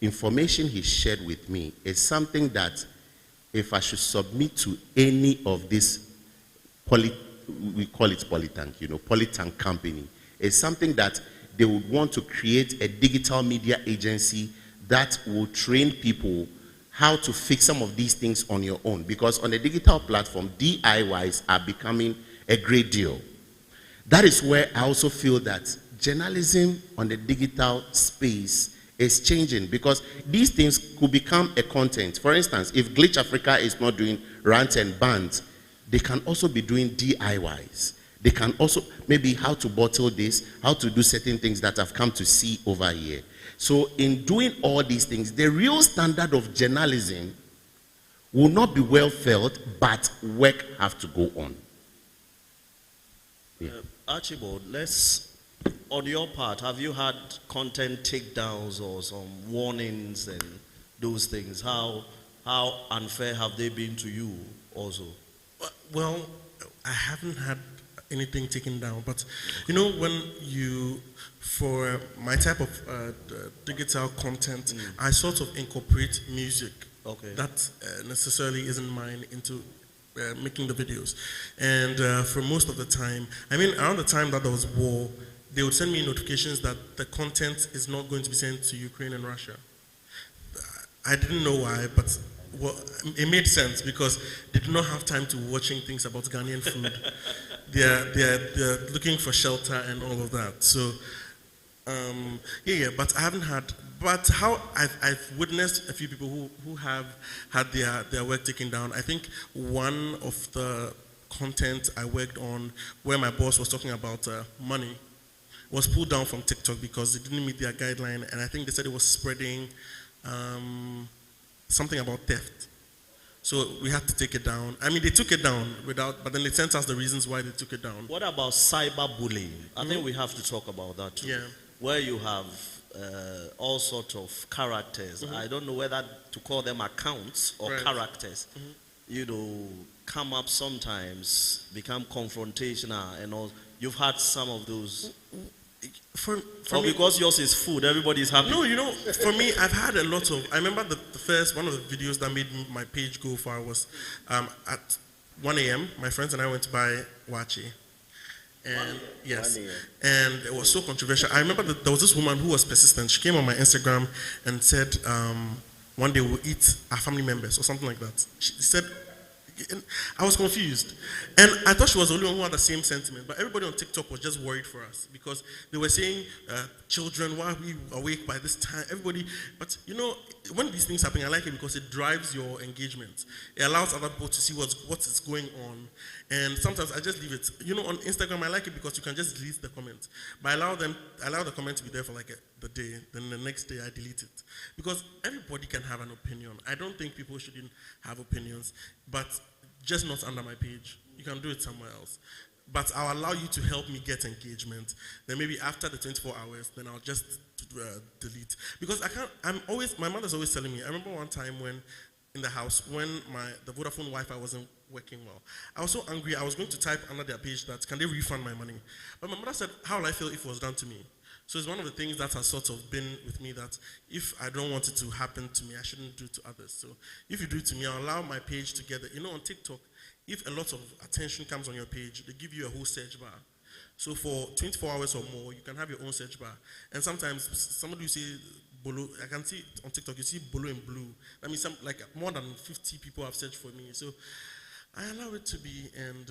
information he shared with me is something that if I should submit to any of this we call it polytank, polytank company, is something that they would want to create a digital media agency that will train people how to fix some of these things on your own. Because on a digital platform, DIYs are becoming a great deal. That is where I also feel that journalism on the digital space is changing, because these things could become a content. For instance, if Glitch Africa is not doing rants and bans, they can also be doing DIYs. They can also maybe how to bottle this, how to do certain things that I've come to see over here. So in doing all these things, the real standard of journalism will not be well felt, but work have to go on. Yeah. Archibald, on your part, have you had content takedowns or some warnings and those things? How unfair have they been to you also? Well, I haven't had anything taken down, but when for my type of digital content, I sort of incorporate music. Okay. That necessarily isn't mine into making the videos. And for most of the time, around the time that there was war, they would send me notifications that the content is not going to be sent to Ukraine and Russia. I didn't know why, but it made sense because they do not have time to watching things about Ghanaian food. they're looking for shelter and all of that. So but I haven't had. But how I've witnessed a few people who have had their work taken down. I think one of the content I worked on where my boss was talking about money was pulled down from TikTok because it didn't meet their guideline, and I think they said it was spreading something about theft. So we had to take it down. They took it down but then they sent us the reasons why they took it down. What about cyberbullying? I think we have to talk about that too. Yeah. Where you have all sorts of characters. I don't know whether to call them accounts or characters. Come up sometimes, become confrontational and all. You've had some of those. For or me, because yours is food, everybody's happy. No, for me, I've had a lot of. I remember the first one of the videos that made my page go far was at 1 a.m. My friends and I went to buy wachi. And yes, and it was so controversial. I remember that there was this woman who was persistent. She came on my Instagram and said, one day we'll eat our family members or something like that. She said, I was confused. And I thought she was the only one who had the same sentiment. But everybody on TikTok was just worried for us because they were saying, children, why are we awake by this time? Everybody, but when these things happen, I like it because it drives your engagement. It allows other people to see what is going on. And sometimes I just leave it. On Instagram, I like it because you can just delete the comment. But I allow the comment to be there for like the day. Then the next day, I delete it. Because everybody can have an opinion. I don't think people shouldn't have opinions. But just not under my page. You can do it somewhere else. But I'll allow you to help me get engagement. Then maybe after the 24 hours, then I'll just delete. Because my mother's always telling me, I remember one time when in the house, when the Vodafone Wi-Fi wasn't working well. I was so angry, I was going to type under their page that, can they refund my money? But my mother said, how will I feel if it was done to me? So it's one of the things that has sort of been with me that if I don't want it to happen to me, I shouldn't do it to others. So if you do it to me, I'll allow my page to get it. On TikTok, if a lot of attention comes on your page, they give you a whole search bar. So for 24 hours or more, you can have your own search bar. And sometimes somebody will say, Bolo, I can see on TikTok, you see Bolo in blue. That means more than 50 people have searched for me. So I allow it to be, and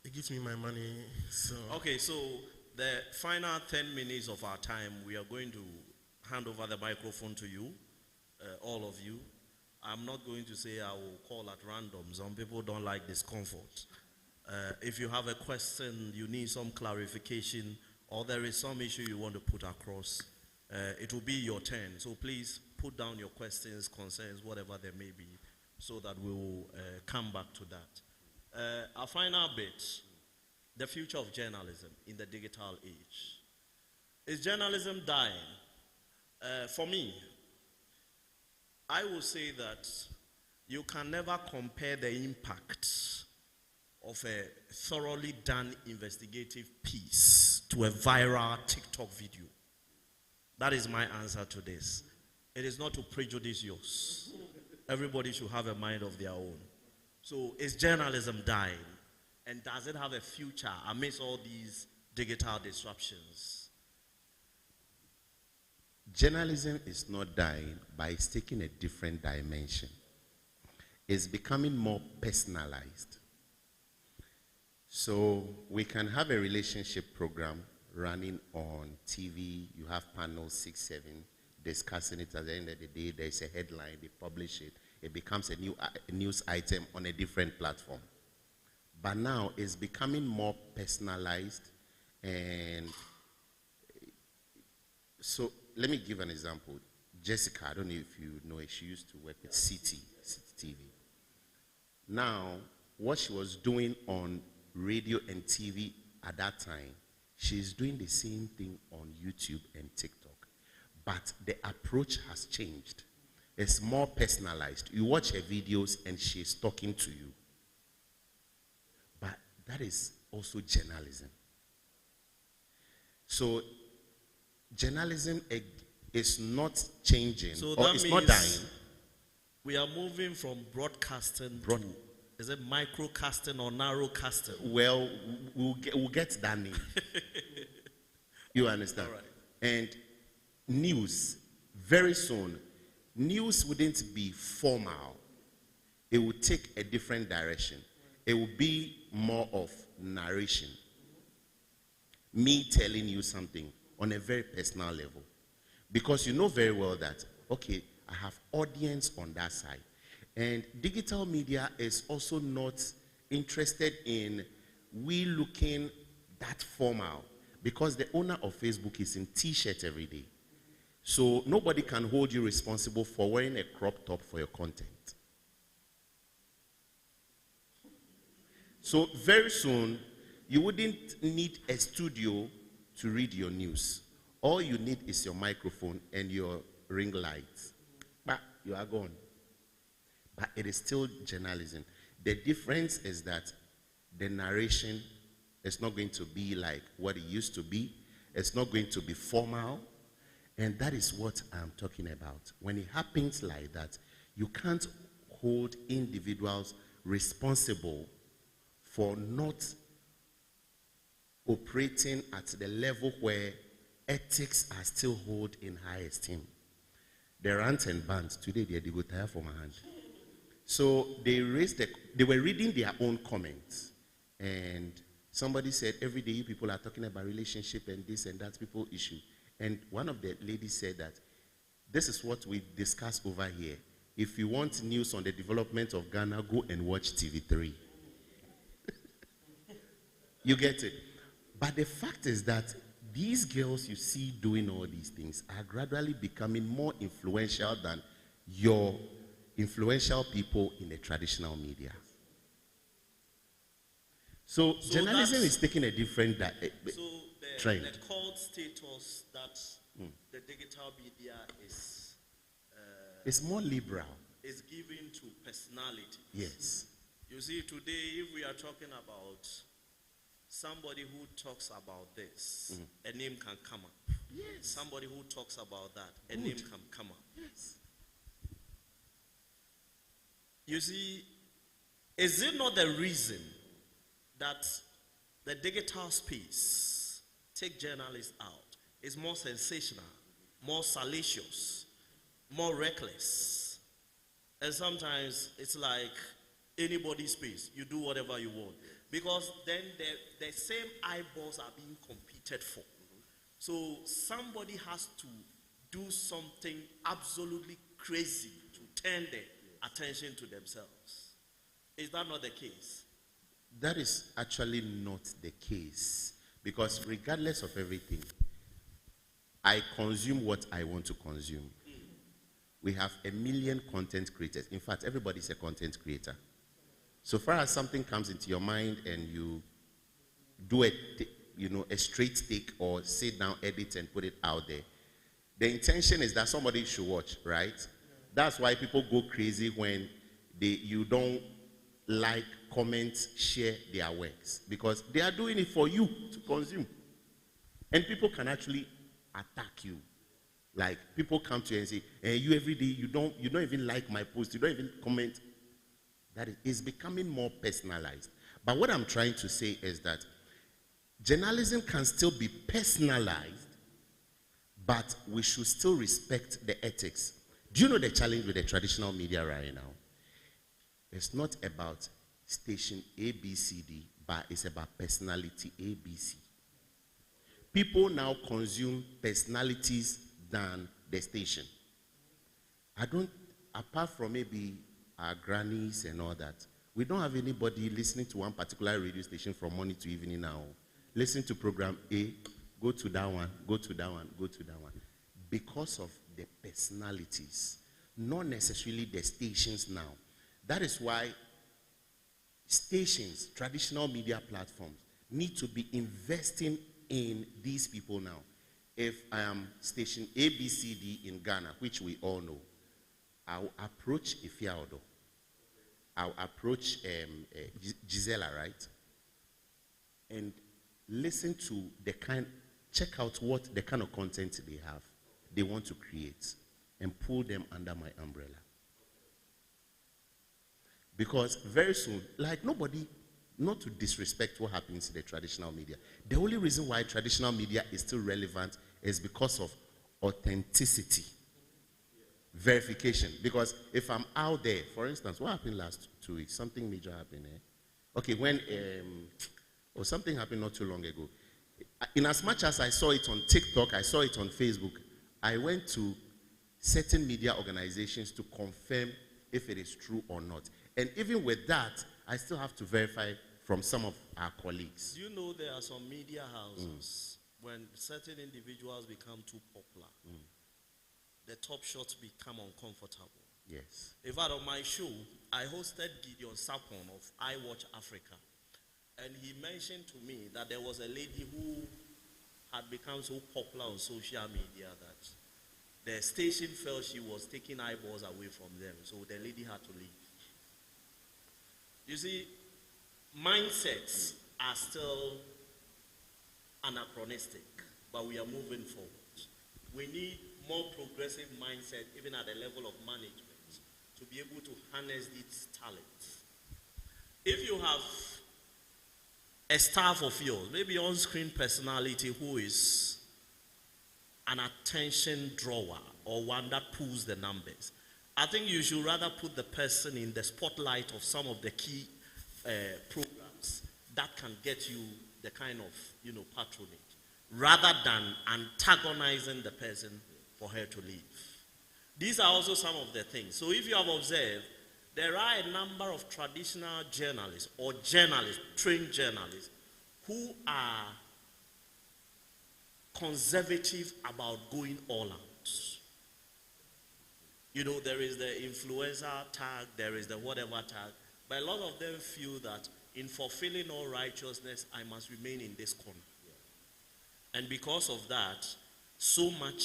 it gives me my money. So. Okay, so the final 10 minutes of our time, we are going to hand over the microphone to you, all of you. I'm not going to say I will call at random. Some people don't like discomfort. If you have a question, you need some clarification, or there is some issue you want to put across, it will be your turn. So please put down your questions, concerns, whatever there may be, so that we will come back to that. Our final bit, the future of journalism in the digital age. Is journalism dying, For me, I will say that you can never compare the impact of a thoroughly done investigative piece to a viral TikTok video. That is my answer to this. It is not to prejudice yours. Everybody should have a mind of their own. So is journalism dying? And does it have a future amidst all these digital disruptions? Journalism is not dying, but it's taking a different dimension. It's becoming more personalized. So we can have a relationship program running on TV. You have panels 6, 7 discussing it. At the end of the day, there's a headline, they publish it. It becomes a new news item on a different platform. But now it's becoming more personalized. And so let me give an example. Jessica, I don't know if you know her, she used to work with ACity TV. Now, what she was doing on radio and TV at that time, she's doing the same thing on YouTube and TikTok. But the approach has changed. It's more personalized. You watch her videos and she's talking to you. But that is also journalism. So journalism is not changing, so or it's not dying. We are moving from broadcasting to, is it microcasting or narrowcasting? Well, we'll get that name. You understand? All right. And news, very soon, news wouldn't be formal. It would take a different direction. It would be more of narration. Me telling you something on a very personal level. Because you know very well that, okay, I have audience on that side. And digital media is also not interested in we looking that formal. Because the owner of Facebook is in t-shirt every day. So nobody can hold you responsible for wearing a crop top for your content. So very soon, you wouldn't need a studio to read your news. All you need is your microphone and your ring lights. But you are gone. But it is still journalism. The difference is that the narration is not going to be like what it used to be. It's not going to be formal. And that is what I'm talking about. When it happens like that, you can't hold individuals responsible for not operating at the level where ethics are still held in high esteem. The rant and bans, today they go tired for my hand. So they were reading their own comments. And somebody said, every day you people are talking about relationship and this and that people issue. And one of the ladies said that, this is what we discussed over here. If you want news on the development of Ghana, go and watch TV3. You get it? But the fact is that these girls you see doing all these things are gradually becoming more influential than your influential people in the traditional media. So journalism is taking a different trend. The cult status that the digital media is it's more liberal. Is given to personality. Yes. You see, today, if we are talking about somebody who talks about this, a name can come up. Yes. Somebody who talks about that, a name can come up. Yes. You see, is it not the reason that the digital space, take journalists out, is more sensational, more salacious, more reckless? And sometimes it's like anybody's space. You do whatever you want. Because then the same eyeballs are being competed for. So somebody has to do something absolutely crazy to turn the attention to themselves. Is that not the case? That is actually not the case. Because regardless of everything, I consume what I want to consume. We have 1 million content creators. In fact, everybody's a content creator. So far as something comes into your mind and you do a straight take or sit down, edit and put it out there, The intention is that somebody should watch, right? That's why people go crazy when you don't like, comment, share their works, because they are doing it for you to consume. And people can actually attack you. Like, people come to you and say, hey, you every day, you don't even like my post, you don't even comment. That is becoming more personalized. But what I'm trying to say is that journalism can still be personalized, but we should still respect the ethics. Do you know the challenge with the traditional media right now? It's not about station ABCD, but it's about personality ABC. People now consume personalities than the station. Apart from maybe our grannies and all that, we don't have anybody listening to one particular radio station from morning to evening now. Listen to program A, go to that one, go to that one, go to that one. Because of the personalities, not necessarily the stations now. That is why stations, traditional media platforms, need to be investing in these people now. If I am station ABCD in Ghana, which we all know, I'll approach Ifiaudo. I'll approach Gisela, right? And listen to check out what the kind of content they want to create, and pull them under my umbrella. Because very soon, like nobody, not to disrespect what happens in the traditional media, the only reason why traditional media is still relevant is because of authenticity, verification. Because if I'm out there, for instance, what happened last 2 weeks? Something major happened, Okay, when, something happened not too long ago. In as much as I saw it on TikTok, I saw it on Facebook, I went to certain media organizations to confirm if it is true or not. And even with that, I still have to verify from some of our colleagues. Do you know there are some media houses, when certain individuals become too popular, the top shots become uncomfortable? Yes. In fact, on my show, I hosted Gideon Sapon of I Watch Africa. And he mentioned to me that there was a lady who had become so popular on social media that the station felt she was taking eyeballs away from them. So the lady had to leave. You see, mindsets are still anachronistic, but we are moving forward. We need more progressive mindset, even at the level of management, to be able to harness these talents. If you have a staff of yours, maybe on-screen personality who is an attention drawer or one that pulls the numbers, I think you should rather put the person in the spotlight of some of the key programs that can get you the kind of, patronage, rather than antagonizing the person for her to leave. These are also some of the things. So if you have observed, there are a number of traditional journalists or journalists, trained journalists, who are conservative about going all out. There is the influencer tag, there is the whatever tag, but a lot of them feel that in fulfilling all righteousness, I must remain in this corner. And because of that, so much,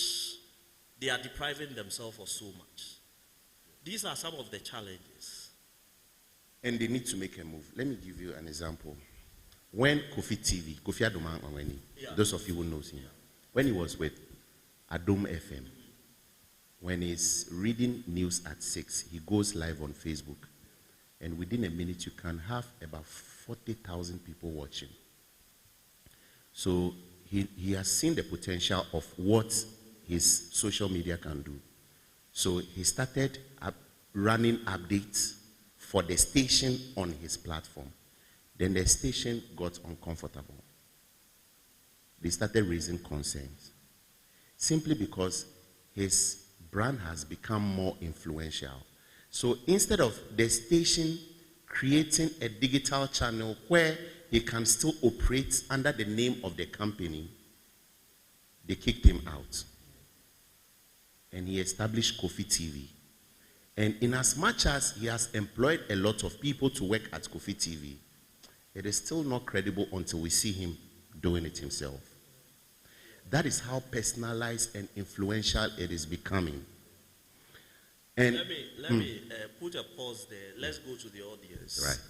they are depriving themselves of so much. These are some of the challenges. And they need to make a move. Let me give you an example. When Kofi Adom Anweni, those of you who knows him, when he was with Adom FM, when he's reading news at 6, he goes live on Facebook. And within a minute, you can have about 40,000 people watching. So he has seen the potential of what his social media can do. So he started running updates for the station on his platform. Then the station got uncomfortable. They started raising concerns. Simply because his brand has become more influential. So instead of the station creating a digital channel where he can still operate under the name of the company, they kicked him out. And he established Kofi TV. And in as much as he has employed a lot of people to work at Kofi TV, it is still not credible until we see him doing it himself. that is how personalized and influential it is becoming. And let me put a pause there. Let's go to the audience. Right.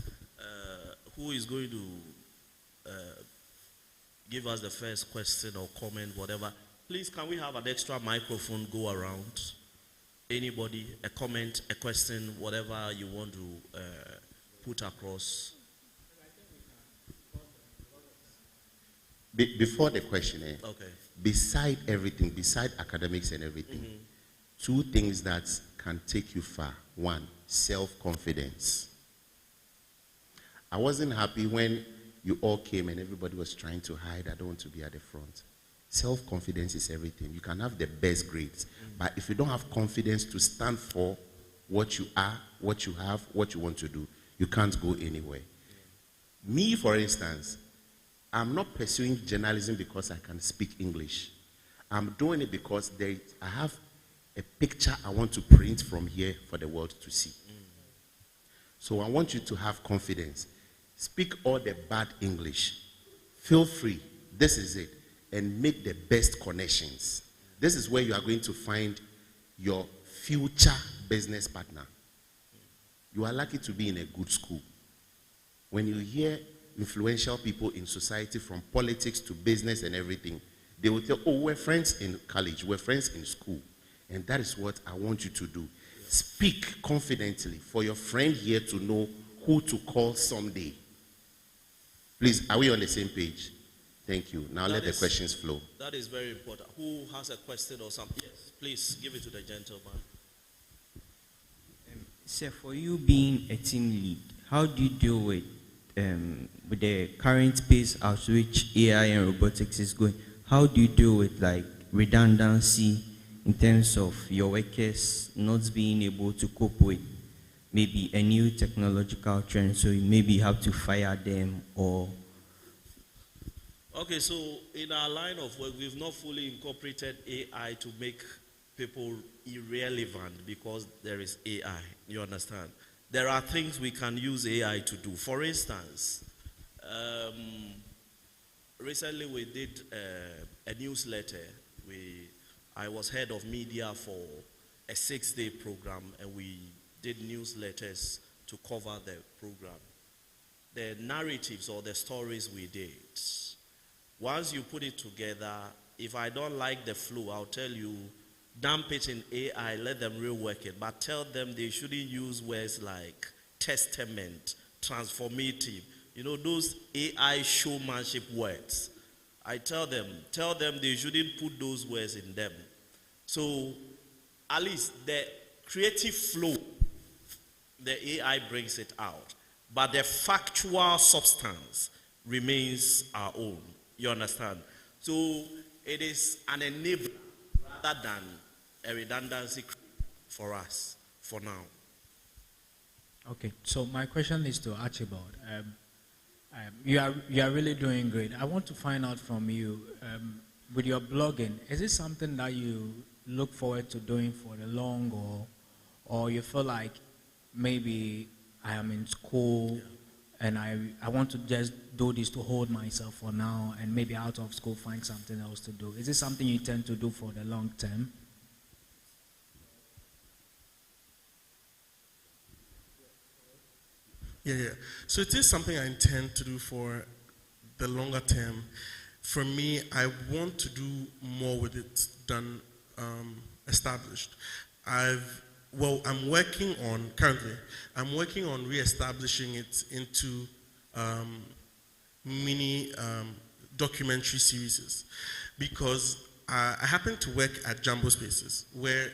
Who is going to give us the first question or comment, whatever? Please, can we have an extra microphone go around? Anybody, a comment, a question, whatever you want to put across. Before the question, Okay. beside everything, beside academics and everything, two things that can take you far. One, self-confidence. I wasn't happy when you all came and everybody was trying to hide. I don't want to be at the front. Self-confidence is everything. You can have the best grades, but if you don't have confidence to stand for what you are, what you have, what you want to do, you can't go anywhere. Me, for instance, I'm not pursuing journalism because I can speak English. I'm doing it because I have a picture I want to print from here for the world to see. So I want you to have confidence. Speak all the bad English. Feel free. This is it. And make the best connections. This is where you are going to find your future business partner. You are lucky to be in a good school. When you hear influential people in society, from politics to business and everything, they will tell, oh, we're friends in college, we're friends in school. And that is what I want you to do. Speak confidently for your friend here to know who to call someday. Please, are we on the same page? Thank you. Now let the questions flow. That is very important. Who has a question or something? Yes, please give it to the gentleman. Sir, for you being a team lead, how do you deal with the current pace at which AI and robotics is going? How do you deal with like redundancy in terms of your workers not being able to cope with maybe a new technological trend, so maybe you have to fire them or... Okay, so in our line of work, we've not fully incorporated AI to make people irrelevant because there is AI, you understand? There are things we can use AI to do. For instance, recently we did a newsletter. I was head of media for a 6-day program, and we did newsletters to cover the program. The narratives or the stories we did, once you put it together, if I don't like the flow, I'll tell you, dump it in AI, let them rework it, but tell them they shouldn't use words like testament, transformative, those AI showmanship words. I tell them they shouldn't put those words in them. So at least the creative flow, the AI brings it out, but the factual substance remains our own. You understand? So it is an enabler rather than a redundancy for us for now. Okay, so my question is to Archibald. You are really doing great. I want to find out from you, with your blogging, is it something that you look forward to doing for the long, or you feel like maybe I am in school and I want to just do this to hold myself for now, and maybe out of school find something else to do? Is it something you tend to do for the long term? Yeah. So it is something I intend to do for the longer term. For me, I want to do more with it than established. I'm working on re-establishing it into mini documentary series, because I happen to work at Jumbo Spaces, where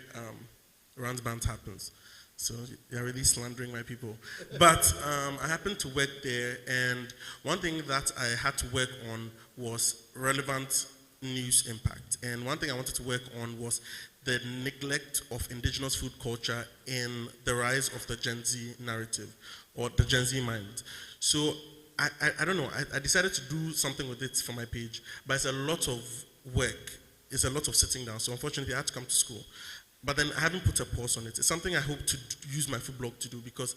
Roundsbound happens. So you're really slandering my people. But I happened to work there, and one thing that I had to work on was relevant news impact. And one thing I wanted to work on was the neglect of indigenous food culture in the rise of the Gen Z narrative, or the Gen Z mind. So I don't know, I decided to do something with it for my page, but it's a lot of work. It's a lot of sitting down. So unfortunately, I had to come to school. But then I haven't put a pause on it. It's something I hope to use my food blog to do, because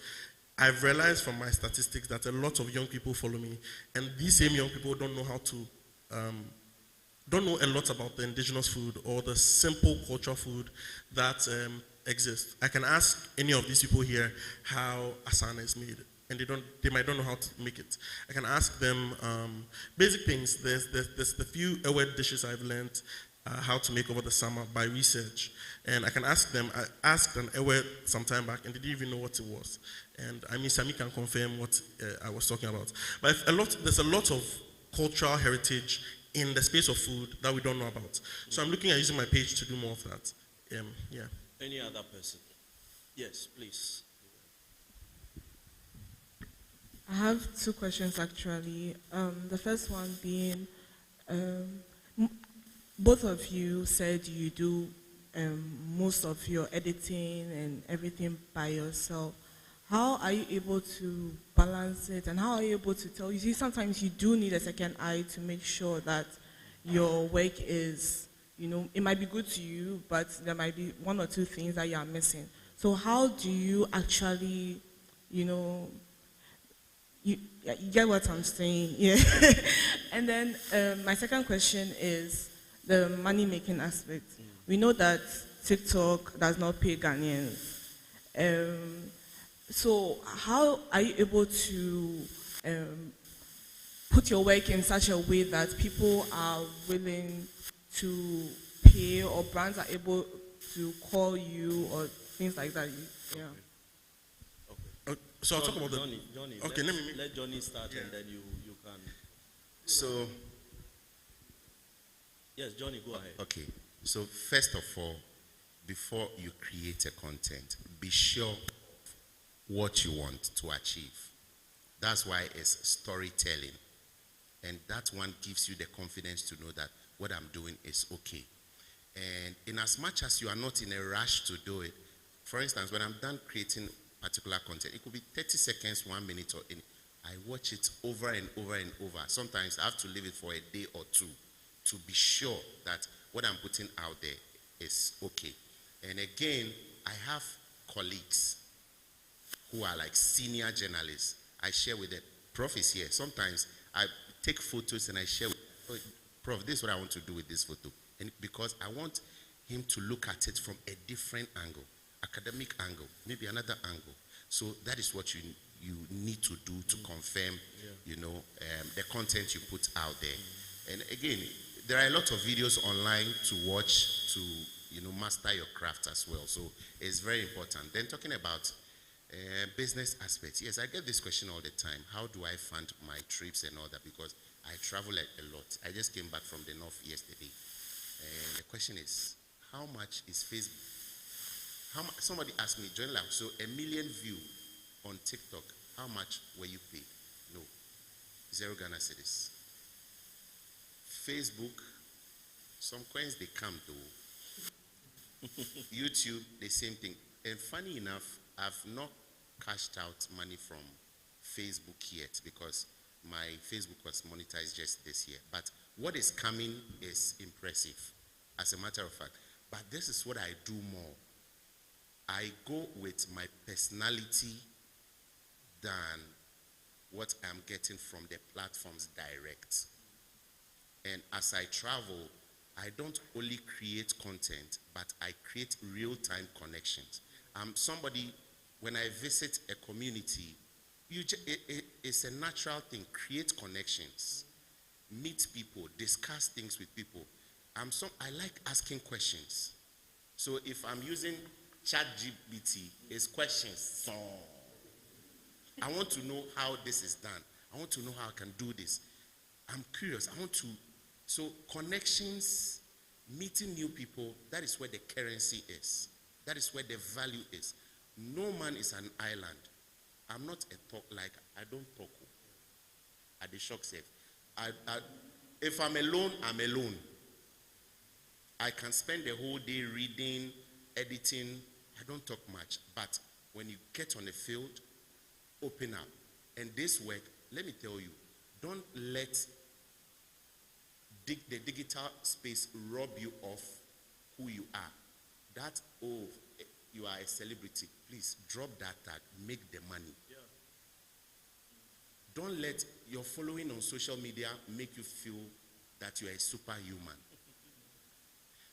I've realized from my statistics that a lot of young people follow me, and these same young people don't know how to don't know a lot about the indigenous food or the simple cultural food that exists. I can ask any of these people here how asana is made, and they might not know how to make it. I can ask them basic things. There's the few Ewe dishes I've learned how to make over the summer by research, and I can ask them. I asked an Ewe some time back, and they didn't even know what it was. And I mean, Sami can confirm what I was talking about. But there's a lot of cultural heritage in the space of food that we don't know about. So I'm looking at using my page to do more of that. Yeah. Any other person? Yes, please. I have two questions actually. The first one being, both of you said you do most of your editing and everything by yourself. How are you able to balance it, and how are you able to tell? You see, sometimes you do need a second eye to make sure that your work is, it might be good to you, but there might be one or two things that you are missing. So how do you actually, you get what I'm saying? Yeah. And then my second question is the money-making aspect. We know that TikTok does not pay Ghanaians. So how are you able to put your work in such a way that people are willing to pay, or brands are able to call you, or things like that? Yeah. Okay. So I'll talk about Johnny. Okay, let Johnny start, and then you can. So. Yes, Johnny, go ahead. Okay. So first of all, before you create a content, be sure what you want to achieve. That's why it's storytelling. And that one gives you the confidence to know that what I'm doing is okay. And in as much as you are not in a rush to do it, for instance, when I'm done creating particular content, it could be 30 seconds, 1 minute, or I watch it over and over and over. Sometimes I have to leave it for a day or two to be sure that what I'm putting out there is okay. And again, I have colleagues who are like senior journalists. I share with them. Prof is here. Sometimes I take photos and I share with them. Prof, this is what I want to do with this photo. And because I want him to look at it from a different angle, academic angle, maybe another angle. So that is what you need to do to confirm, the content you put out there. And again, there are a lot of videos online to watch to, master your craft as well. So it's very important. Then talking about business aspects. Yes, I get this question all the time. How do I fund my trips and all that? Because I travel a lot. I just came back from the north yesterday. And the question is, how much is Facebook? Somebody asked me, John Lam, so 1 million view on TikTok, how much were you paid? No. 0 Ghana cedis. Facebook, some coins they come to. YouTube, the same thing. And funny enough, I've not cashed out money from Facebook yet because my Facebook was monetized just this year. But what is coming is impressive, as a matter of fact. But this is what I do more. I go with my personality than what I'm getting from the platforms direct. And as I travel, I don't only create content, but I create real-time connections. Somebody, when I visit a community, it's a natural thing. Create connections, meet people, discuss things with people. I like asking questions. So if I'm using ChatGPT, it's questions. So I want to know how this is done. I want to know how I can do this. I'm curious. So connections, meeting new people, that is where the currency is. That is where the value is. No man is an island. I'm not a talk, I don't talk. At the shock safe. If I'm alone, I'm alone. I can spend the whole day reading, editing. I don't talk much. But when you get on the field, open up. And this work, let me tell you, don't let the digital space rob you of who you are. You are a celebrity. Please drop that tag. Make the money. Yeah. Don't let your following on social media make you feel that you are a superhuman.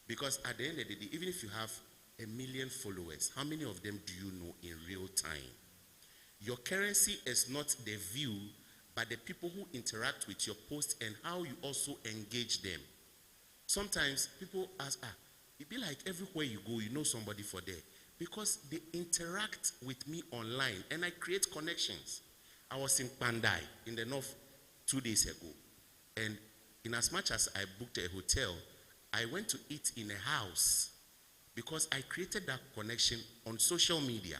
Because at the end of the day, even if you have 1 million followers, how many of them do you know in real time? Your currency is not the view, but the people who interact with your post and how you also engage them. Sometimes people ask, it be like everywhere you go, you know somebody for there. Because they interact with me online and I create connections. I was in Pandai in the north 2 days ago. And in as much as I booked a hotel, I went to eat in a house because I created that connection on social media.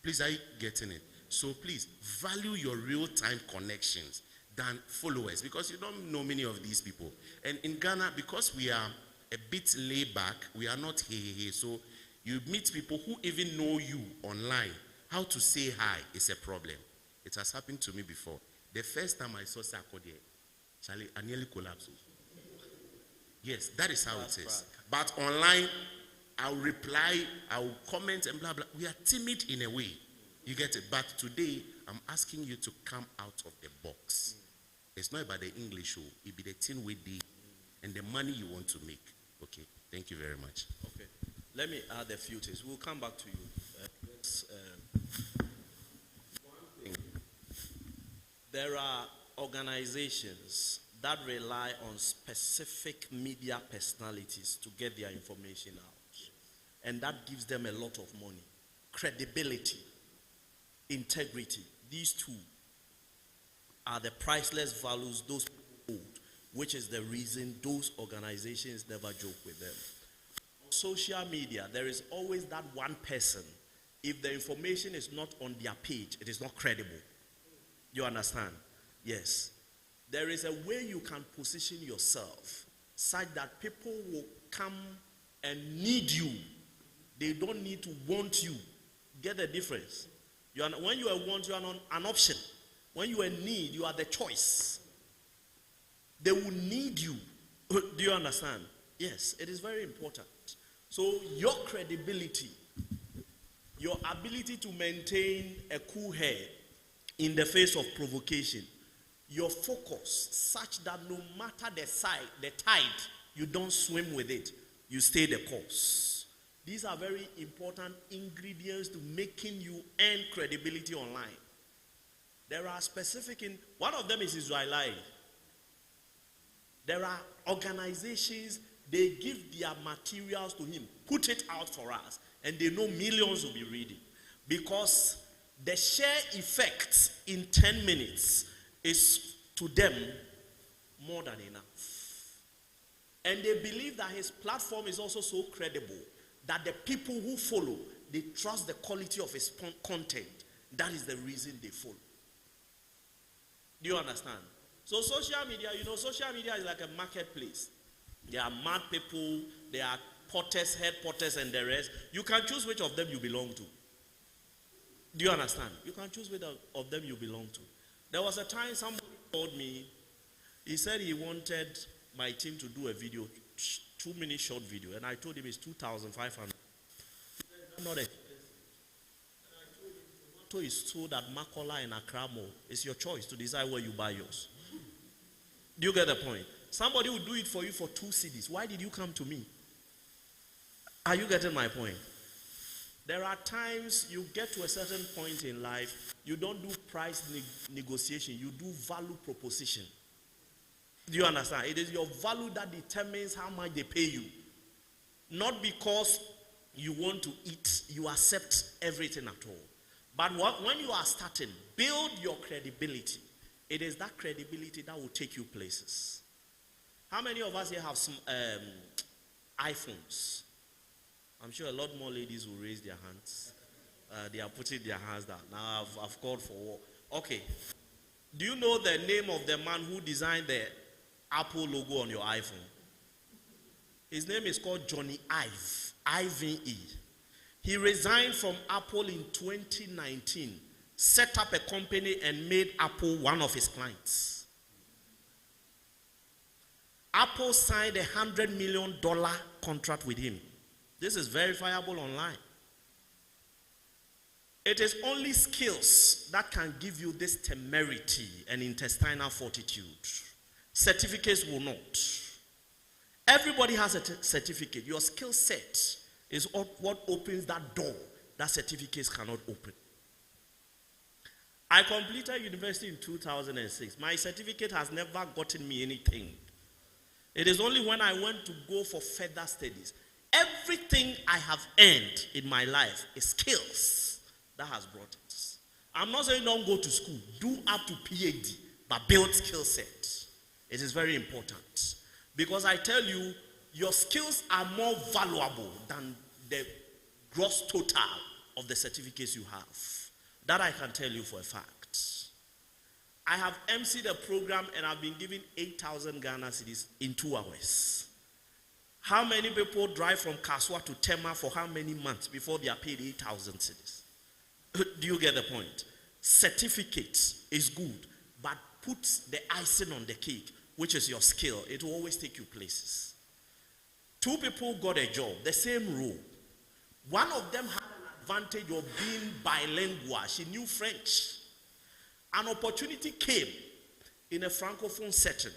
Please, are you getting it? So please, value your real-time connections than followers because you don't know many of these people. And in Ghana, because we are a bit laid back, we are not hey. So you meet people who even know you online. How to say hi is a problem. It has happened to me before. The first time I saw Sarkodie, Charlie, I nearly collapsed. Yes, that is how it is. But online, I'll reply, I'll comment and blah, blah. We are timid in a way. You get it? But today, I'm asking you to come out of the box. It's not about the English show. It be the thing we did and the money you want to make. Okay, thank you very much. Okay, let me add a few things. We'll come back to you. One thing. There are organizations that rely on specific media personalities to get their information out. And that gives them a lot of money. Credibility, integrity, these two are the priceless values those people hold, which is the reason those organizations never joke with them. On social media, there is always that one person. If the information is not on their page, it is not credible. You understand? Yes. There is a way you can position yourself such that people will come and need you. They don't need to want you. Get the difference? When you are want, you are not an option. When you are in need, you are the choice. They will need you. Do you understand? Yes, it is very important. So your credibility, your ability to maintain a cool head in the face of provocation, your focus such that no matter the tide, you don't swim with it. You stay the course. These are very important ingredients to making you earn credibility online. There are specific, one of them is Israeli. There are organizations, they give their materials to him, put it out for us, and they know millions will be reading. Because the share effect in 10 minutes is to them more than enough. And they believe that his platform is also so credible that the people who follow, they trust the quality of his content. That is the reason they follow. Do you understand? So social media, social media is like a marketplace. There are mad people, there are potters, head potters, and the rest. You can choose which of them you belong to. Do you understand? You can choose which of them you belong to. There was a time somebody told me, he said he wanted my team to do a video, 2-minute short video, and I told him it's 2,500. Not a tomato is sold at Makola and Accra Mall. It's your choice to decide where you buy yours. Do you get the point? Somebody will do it for you for 2 cedis. Why did you come to me? Are you getting my point? There are times you get to a certain point in life, you don't do price negotiation, you do value proposition. Do you understand? It is your value that determines how much they pay you. Not because you want to eat, you accept everything at all. But when you are starting, build your credibility. It is that credibility that will take you places. How many of us here have some iPhones? I'm sure a lot more ladies will raise their hands. They are putting their hands down. Now I've called for war. Okay. Do you know the name of the man who designed the Apple logo on your iPhone? His name is called Johnny Ive. I-V-E. He resigned from Apple in 2019, set up a company and made Apple one of his clients. Apple signed $100 million contract with him. This is verifiable online. It is only skills that can give you this temerity and intestinal fortitude. Certificates will not. Everybody has a certificate. Your skill set is what opens that door that certificates cannot open. I completed university in 2006. My certificate has never gotten me anything. It is only when I went to go for further studies. Everything I have earned in my life is skills that has brought it. I'm not saying don't go to school. Do up to PhD, but build skill set. It is very important. Because I tell you, your skills are more valuable than the gross total of the certificates you have. That I can tell you for a fact. I have emceed a program and I've been given 8,000 Ghana cedis in 2 hours. How many people drive from Kaswa to Tema for how many months before they are paid 8,000 cedis? Do you get the point? Certificates is good, but put the icing on the cake, which is your skill. It will always take you places. 2 people got a job, the same role. One of them had an advantage of being bilingual. She knew French. An opportunity came in a francophone setting.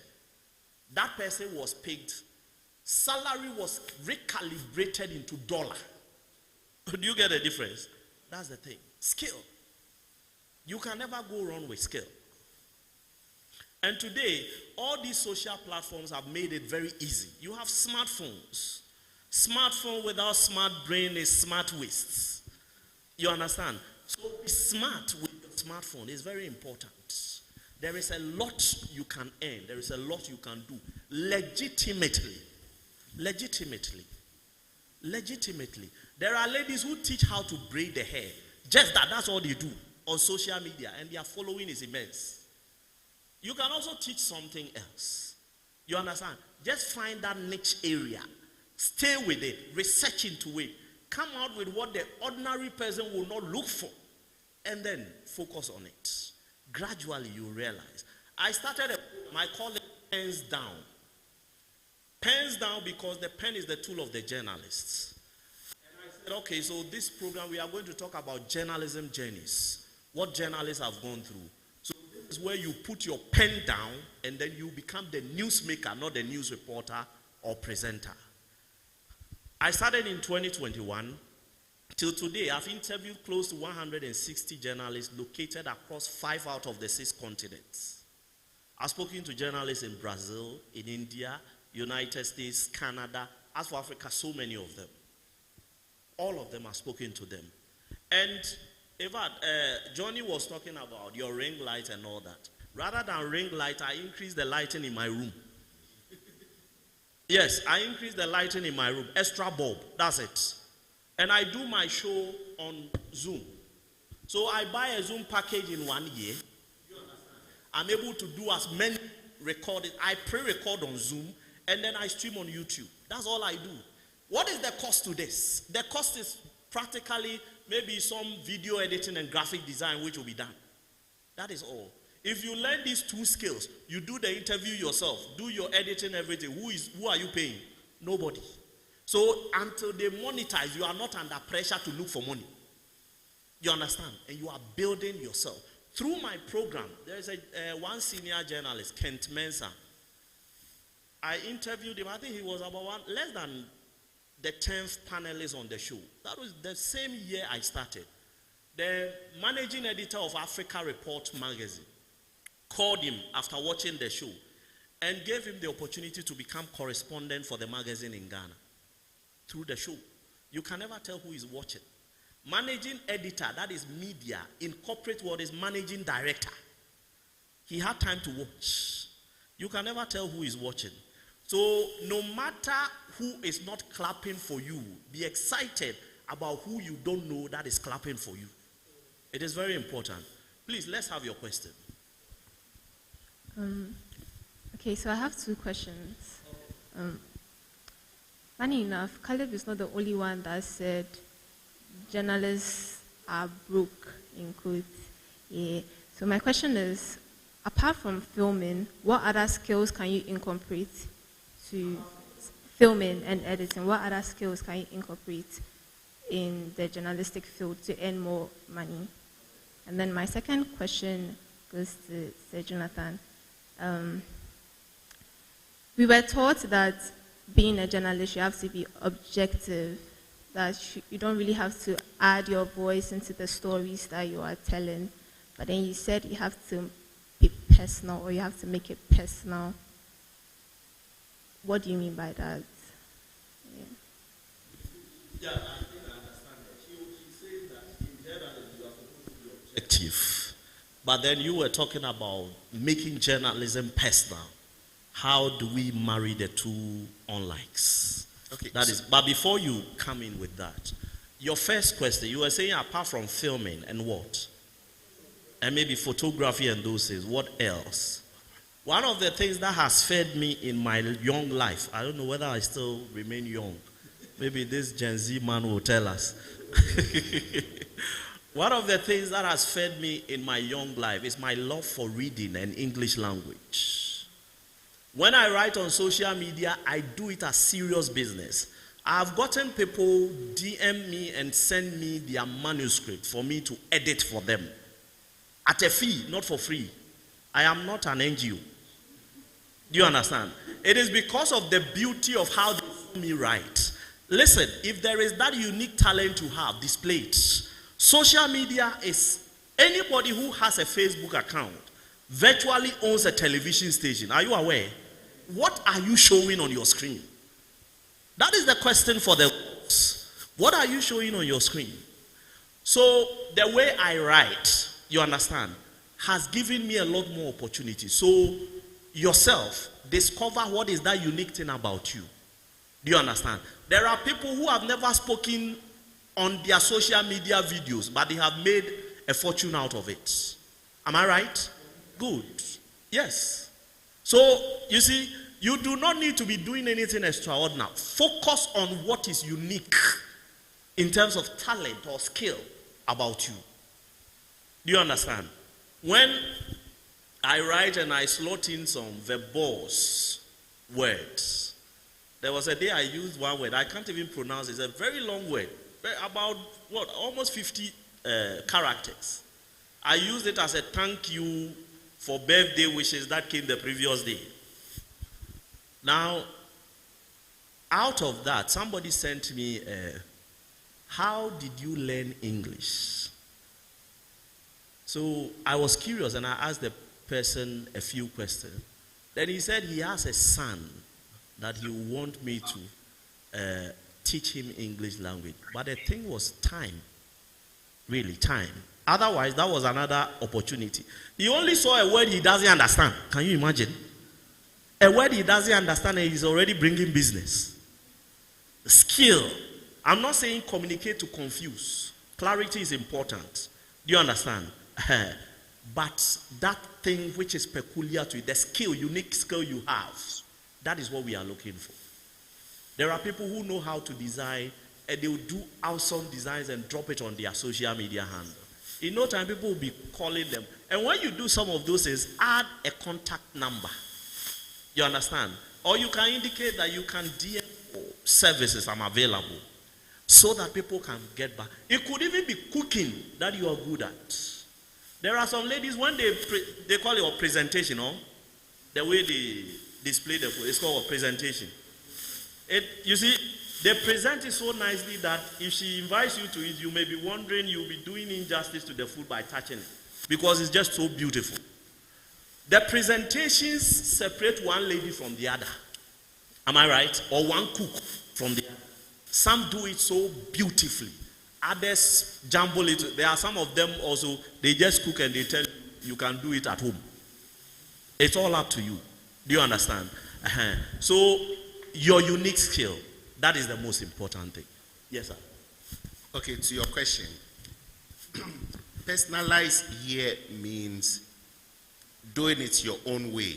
That person was paid. Salary was recalibrated into dollar. Do you get the difference? That's the thing. Skill. You can never go wrong with skill. And today, all these social platforms have made it very easy. You have smartphones. Smartphone without smart brain is smart waste. You understand? So be smart with your smartphone. It's very important. There is a lot you can earn. There is a lot you can do legitimately. Legitimately. Legitimately. There are ladies who teach how to braid the hair. Just that's all they do on social media, and their following is immense. You can also teach something else. You understand? Just find that niche area. Stay with it. Research into it. Come out with what the ordinary person will not look for. And then focus on it. Gradually you realize. I started I call it pens down. Pens down because the pen is the tool of the journalists. And I said, okay, so this program we are going to talk about journalism journeys. What journalists have gone through. So this is where you put your pen down and then you become the newsmaker, not the news reporter or presenter. I started in 2021. Till today, I've interviewed close to 160 journalists located across 5 out of the 6 continents. I've spoken to journalists in Brazil, in India, United States, Canada. As for Africa, so many of them. All of them I've spoken to them. And in fact, Johnny was talking about your ring light and all that. Rather than ring light, I increased the lighting in my room. Yes, I increased the lighting in my room. Extra bulb, that's it. And I do my show on Zoom. So I buy a Zoom package in 1 year. I'm able to do as many recordings. I pre-record on Zoom and then I stream on YouTube. That's all I do. What is the cost to this? The cost is practically maybe some video editing and graphic design which will be done. That is all. If you learn these 2 skills, you do the interview yourself, do your editing, everything. Who are you paying? Nobody. So until they monetize, you are not under pressure to look for money. You understand? And you are building yourself. Through my program, there is one senior journalist, Kent Mensah. I interviewed him. I think he was about less than the 10th panelist on the show. That was the same year I started. The managing editor of Africa Report magazine called him after watching the show and gave him the opportunity to become correspondent for the magazine in Ghana. Through the show. You can never tell who is watching. Managing editor, that is media. In corporate world is managing director. He had time to watch. You can never tell who is watching. So no matter who is not clapping for you, be excited about who you don't know that is clapping for you. It is very important. Please, let's have your question. Okay, so I have 2 questions. Funny enough, Caleb is not the only one that said journalists are broke, in quotes. Yeah. So my question is, apart from filming, what other skills can you incorporate to filming and editing? What other skills can you incorporate in the journalistic field to earn more money? And then my second question goes to Sir Jonathan. we were taught that being a journalist, you have to be objective, that you don't really have to add your voice into the stories that you are telling. But then you said you have to be personal, or you have to make it personal. What do you mean by that? Yeah, I think I understand that. She says that in general you are supposed to be objective. But then you were talking about making journalism personal. How do we marry the two unlikes? Okay. That is, but before you come in with that, your first question, you were saying apart from filming and what? And maybe photography and those things, what else? One of the things that has fed me in my young life, I don't know whether I still remain young. Maybe this Gen Z man will tell us. One of the things that has fed me in my young life is my love for reading and English language. When I write on social media, I do it as serious business. I've gotten people DM me and send me their manuscript for me to edit for them. At a fee, not for free. I am not an NGO. Do you understand? It is because of the beauty of how they see me write. Listen, if there is that unique talent you have, display it. Social media is anybody who has a Facebook account virtually owns a television station. Are you aware? What are you showing on your screen? That is the question for the words. What are you showing on your screen? So the way I write, you understand, has given me a lot more opportunity. So yourself, discover what is that unique thing about you. Do you understand? There are people who have never spoken on their social media videos, but they have made a fortune out of it. Am I right? Good. Yes. So, you see, you do not need to be doing anything extraordinary. Focus on what is unique in terms of talent or skill about you. Do you understand? When I write and I slot in some verbose words, there was a day I used one word. I can't even pronounce it. It's a very long word. About, what, almost 50 characters. I used it as a thank you for birthday wishes that came the previous day. Now, out of that, somebody sent me, how did you learn English? So I was curious and I asked the person a few questions. Then he said he has a son that he would want me to teach him English language. But the thing was time. Really, time. Otherwise, that was another opportunity. He only saw a word he doesn't understand. Can you imagine? A word he doesn't understand and he's already bringing business. Skill. I'm not saying communicate to confuse. Clarity is important. Do you understand? But that thing which is peculiar to you, the skill, unique skill you have, that is what we are looking for. There are people who know how to design and they will do awesome designs and drop it on their social media handle. In no time, people will be calling them. And when you do some of those things, add a contact number. You understand? Or you can indicate that you can DM services I'm available so that people can get back. It could even be cooking that you are good at. There are some ladies, when they call it a presentation, no? The way they display the food, it's called a presentation. You see, they present it so nicely that if she invites you to it, you may be wondering you'll be doing injustice to the food by touching it because it's just so beautiful. The presentations separate one lady from the other. Am I right? Or one cook from the other. Some do it so beautifully. Others jumble it. There are some of them also, they just cook and they tell you you can do it at home. It's all up to you. Do you understand? So, your unique skill, that is the most important thing. Yes, sir. Okay, to your question. Personalized here means doing it your own way.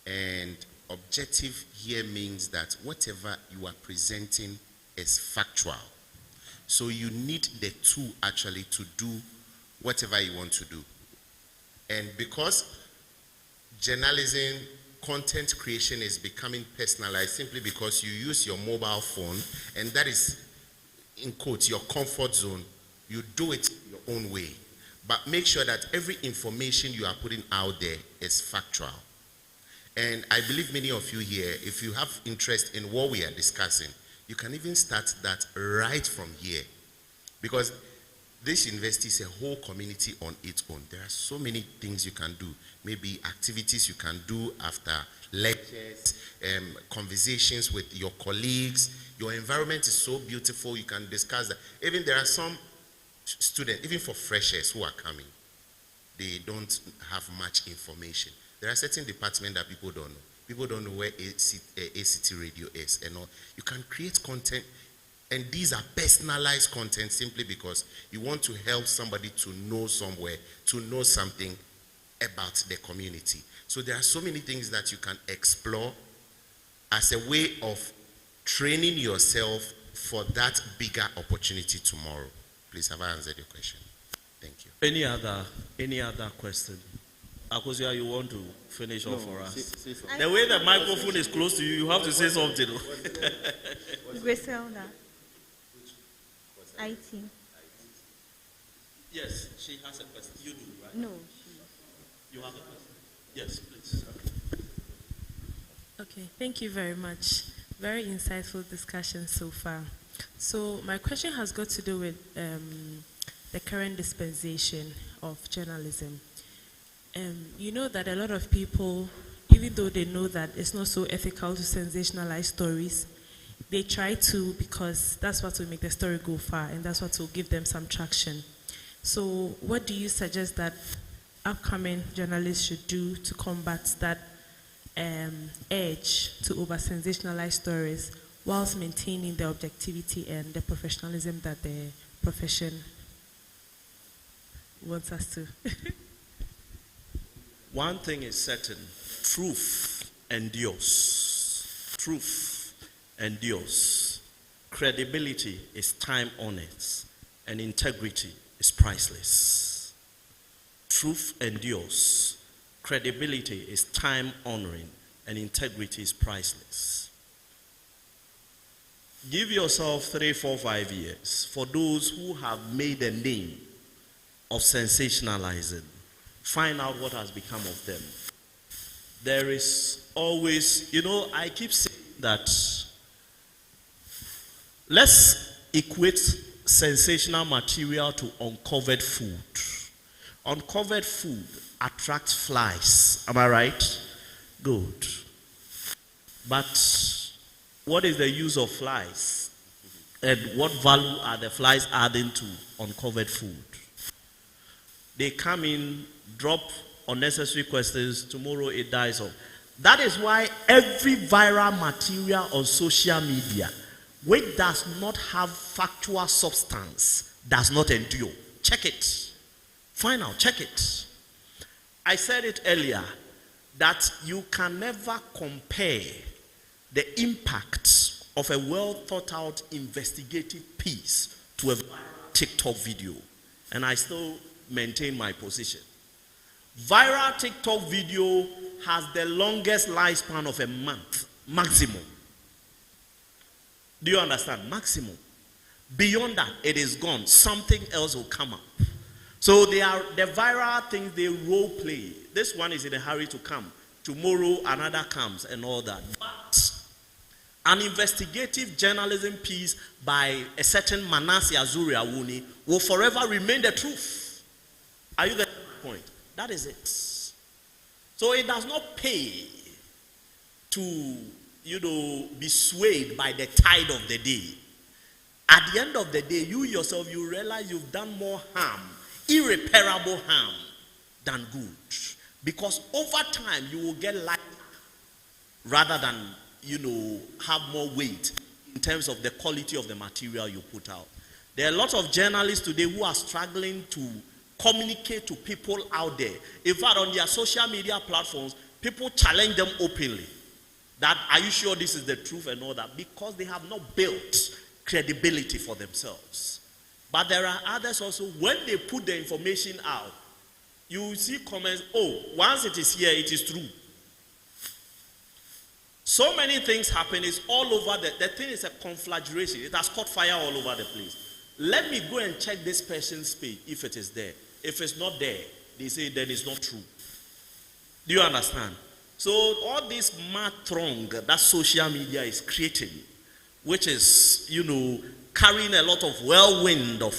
And objective here means that whatever you are presenting is factual. So you need the two actually to do whatever you want to do. And because journalism, content creation is becoming personalized simply because you use your mobile phone, and that is, in quotes, your comfort zone. You do it your own way. But make sure that every information you are putting out there is factual. And I believe many of you here, if you have interest in what we are discussing, you can even start that right from here. Because this university is a whole community on its own. There are so many things you can do. Maybe activities you can do after lectures, conversations with your colleagues. Your environment is so beautiful, you can discuss that. Even there are some students, even for freshers who are coming, they don't have much information. There are certain departments that people don't know. People don't know where ACity Radio is and all. You can create content, and these are personalized content simply because you want to help somebody to know somewhere, to know something about the community. So there are so many things that you can explore as a way of training yourself for that bigger opportunity tomorrow. Please, have I answered your question? Thank you. Any other question? Akosia, you want to finish off for us? The way the microphone is close to you, you have to say something. Griselda. IT. Yes, she has a question. You do, right? No. You have a question? Yes, please. Okay, thank you very much. Very insightful discussion so far. So my question has got to do with the current dispensation of journalism. You know that a lot of people, even though they know that it's not so ethical to sensationalize stories, they try to, because that's what will make the story go far and that's what will give them some traction. So what do you suggest that upcoming journalists should do to combat that edge to over-sensationalize stories whilst maintaining the objectivity and the professionalism that the profession wants us to? One thing is certain, truth endures. Truth endures. Credibility is time-honored, and integrity is priceless. Truth endures. Credibility is time-honoring, and integrity is priceless. Give yourself 3, 4, 5 years for those who have made a name of sensationalizing. Find out what has become of them. There is always, I keep saying that let's equate sensational material to uncovered food. Uncovered food attracts flies. Am I right? Good. But what is the use of flies? And what value are the flies adding to uncovered food? They come in, drop unnecessary questions, tomorrow it dies off. That is why every viral material on social media, which does not have factual substance, does not endure. Check it. Find out, check it. I said it earlier, that you can never compare the impact of a well thought out investigative piece to a TikTok video. And I still maintain my position. Viral TikTok video has the longest lifespan of a month, maximum. Do you understand? Maximum. Beyond that, it is gone. Something else will come up. So they are the viral things, they role play. This one is in a hurry to come. Tomorrow another comes and all that. But an investigative journalism piece by a certain Manasi Azuri Awuni will forever remain the truth. Are you getting my point? That is it. So it does not pay to, be swayed by the tide of the day. At the end of the day, you yourself, you realize you've done more harm, irreparable harm, than good. Because over time, you will get lighter rather than, have more weight in terms of the quality of the material you put out. There are a lot of journalists today who are struggling to communicate to people out there. In fact, on their social media platforms, people challenge them openly. That, are you sure this is the truth and all that? Because they have not built credibility for themselves. But there are others also, when they put the information out, you will see comments, once it is here, it is true. So many things happen, it's all over, the thing is a conflagration. It has caught fire all over the place. Let me go and check this person's page if it is there. If it's not there, they say then it's not true. Do you understand? So all this mad throng that social media is creating, which is, carrying a lot of whirlwind of,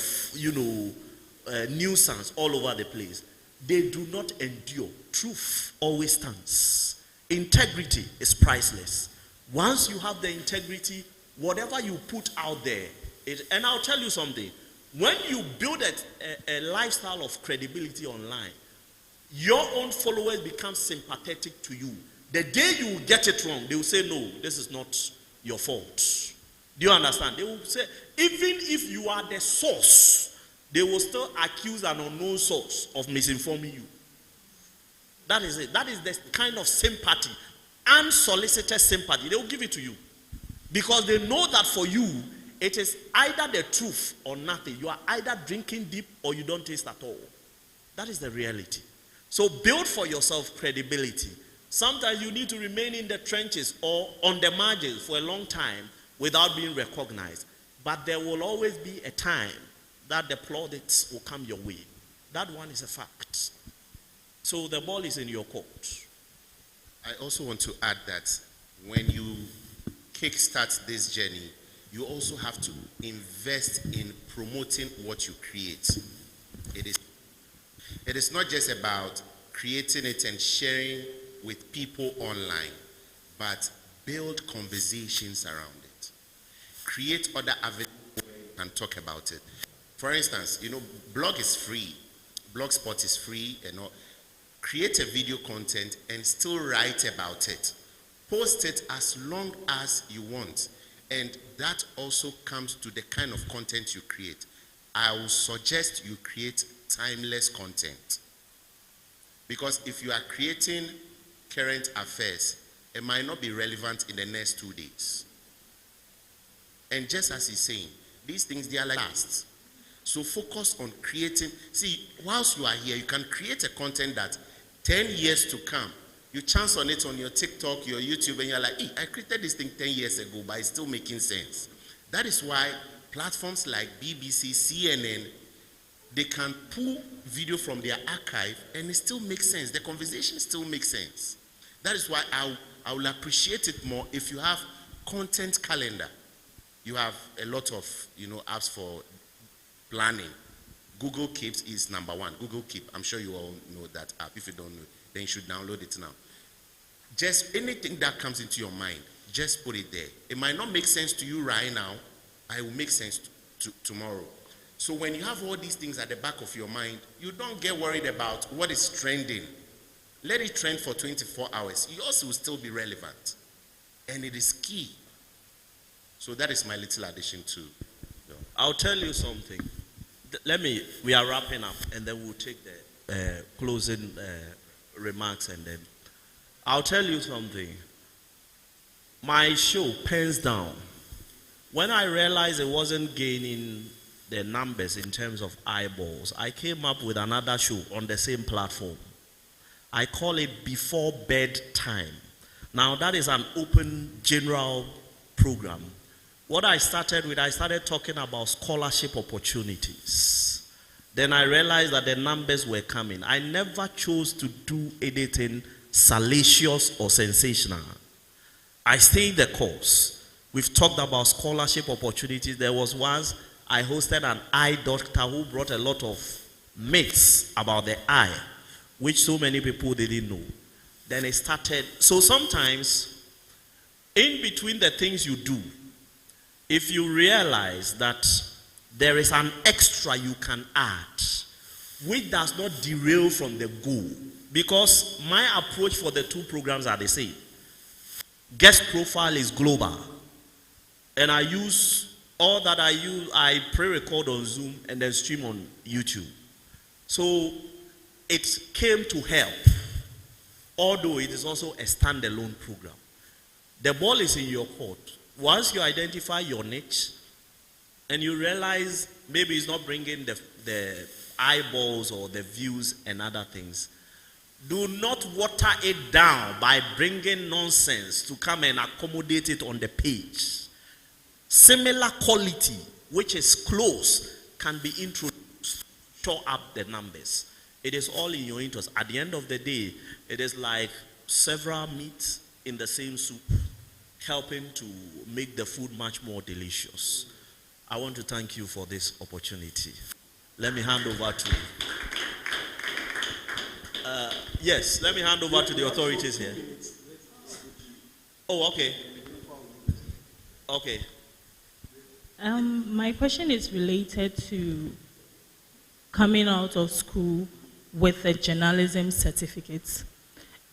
nuisance all over the place, they do not endure. Truth always stands. Integrity is priceless. Once you have the integrity, whatever you put out there, and I'll tell you something, when you build a lifestyle of credibility online, your own followers become sympathetic to you. The day you get it wrong, they will say, no, this is not your fault. Do you understand? They will say, even if you are the source, they will still accuse an unknown source of misinforming you. That is it. That is the kind of sympathy, unsolicited sympathy. They will give it to you. Because they know that for you, it is either the truth or nothing. You are either drinking deep or you don't taste at all. That is the reality. So build for yourself credibility. Sometimes you need to remain in the trenches or on the margins for a long time without being recognized. But there will always be a time that the plaudits will come your way. That one is a fact. So the ball is in your court. I also want to add that when you kickstart this journey, you also have to invest in promoting what you create. It is not just about creating it and sharing with people online, but build conversations around it. Create other avenues where you can talk about it. For instance, blog is free. Blogspot is free and all. Create a video content and still write about it. Post it as long as you want. And that also comes to the kind of content you create. I will suggest you create timeless content. Because if you are creating current affairs, it might not be relevant in the next 2 days. And just as he's saying, these things, they are like last. So focus on creating. See, whilst you are here, you can create a content that 10 years to come, you chance on it on your TikTok, your YouTube, and you're like, hey, I created this thing 10 years ago, but it's still making sense. That is why platforms like BBC, CNN, they can pull video from their archive and it still makes sense. The conversation still makes sense. That is why I will appreciate it more if you have content calendar. You have a lot of apps for planning. Google Keeps is number one. Google Keep. I'm sure you all know that app. If you don't know, then you should download it now. Just anything that comes into your mind, just put it there. It might not make sense to you right now, but it will make sense tomorrow. So when you have all these things at the back of your mind, you don't get worried about what is trending. Let it trend for 24 hours. Yours will still be relevant. And it is key. So that is my little addition to. I'll tell you something. We are wrapping up and then we'll take the closing remarks and then I'll tell you something. My show, Pens Down, when I realized it wasn't gaining the numbers in terms of eyeballs, I came up with another show on the same platform. I call it Before Bedtime. Now that is an open general program. What I started talking about scholarship opportunities. Then I realized that the numbers were coming. I never chose to do anything salacious or sensational. I stayed the course. We've talked about scholarship opportunities. There was once I hosted an eye doctor who brought a lot of myths about the eye, which so many people didn't know. Then it started. So sometimes, in between the things you do, if you realize that there is an extra you can add, which does not derail from the goal, because my approach for the two programs are the same. Guest profile is global, and I use all that I pre-record on Zoom and then stream on YouTube. So it came to help, although it is also a standalone program. The ball is in your court. Once you identify your niche and you realize maybe it's not bringing the eyeballs or the views and other things, do not water it down by bringing nonsense to come and accommodate it on the page. Similar quality, which is close, can be introduced to show up the numbers. It is all in your interest. At the end of the day, it is like several meat in the same soup, helping to make the food much more delicious. I want to thank you for this opportunity. Let me hand over to yes, let me hand over to the authorities here. Oh, okay. Okay. My question is related to coming out of school with a journalism certificate.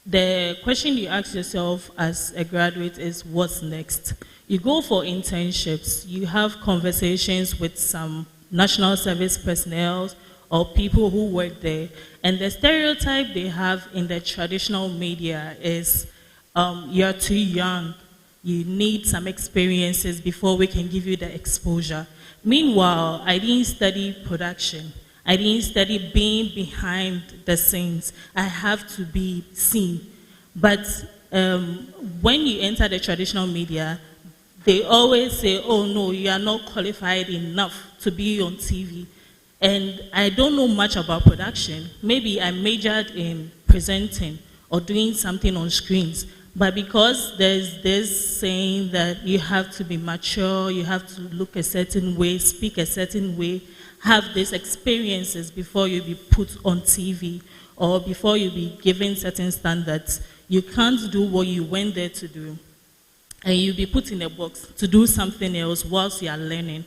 The question you ask yourself as a graduate is, what's next? You go for internships, you have conversations with some national service personnel or people who work there, and the stereotype they have in the traditional media is you're too young, you need some experiences before we can give you the exposure. Meanwhile, I didn't study production. I didn't study being behind the scenes. I have to be seen. But when you enter the traditional media, they always say, oh no, you are not qualified enough to be on TV. And I don't know much about production. Maybe I majored in presenting or doing something on screens. But because there's this saying that you have to be mature, you have to look a certain way, speak a certain way, have these experiences before you be put on TV or before you be given certain standards, you can't do what you went there to do. And you'll be put in a box to do something else whilst you are learning.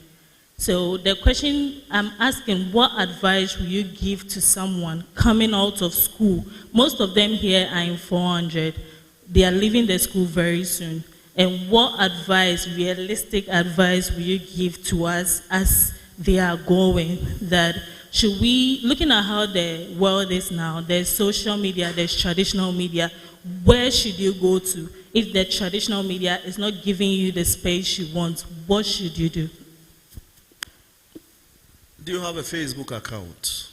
So the question I'm asking, what advice will you give to someone coming out of school? Most of them here are in 400. They are leaving the school very soon. And what advice, realistic advice, will you give to us as they are going? That should we, looking at how the world is now, there's social media, there's traditional media, where should you go to? If the traditional media is not giving you the space you want, what should you do? Do you have a Facebook account?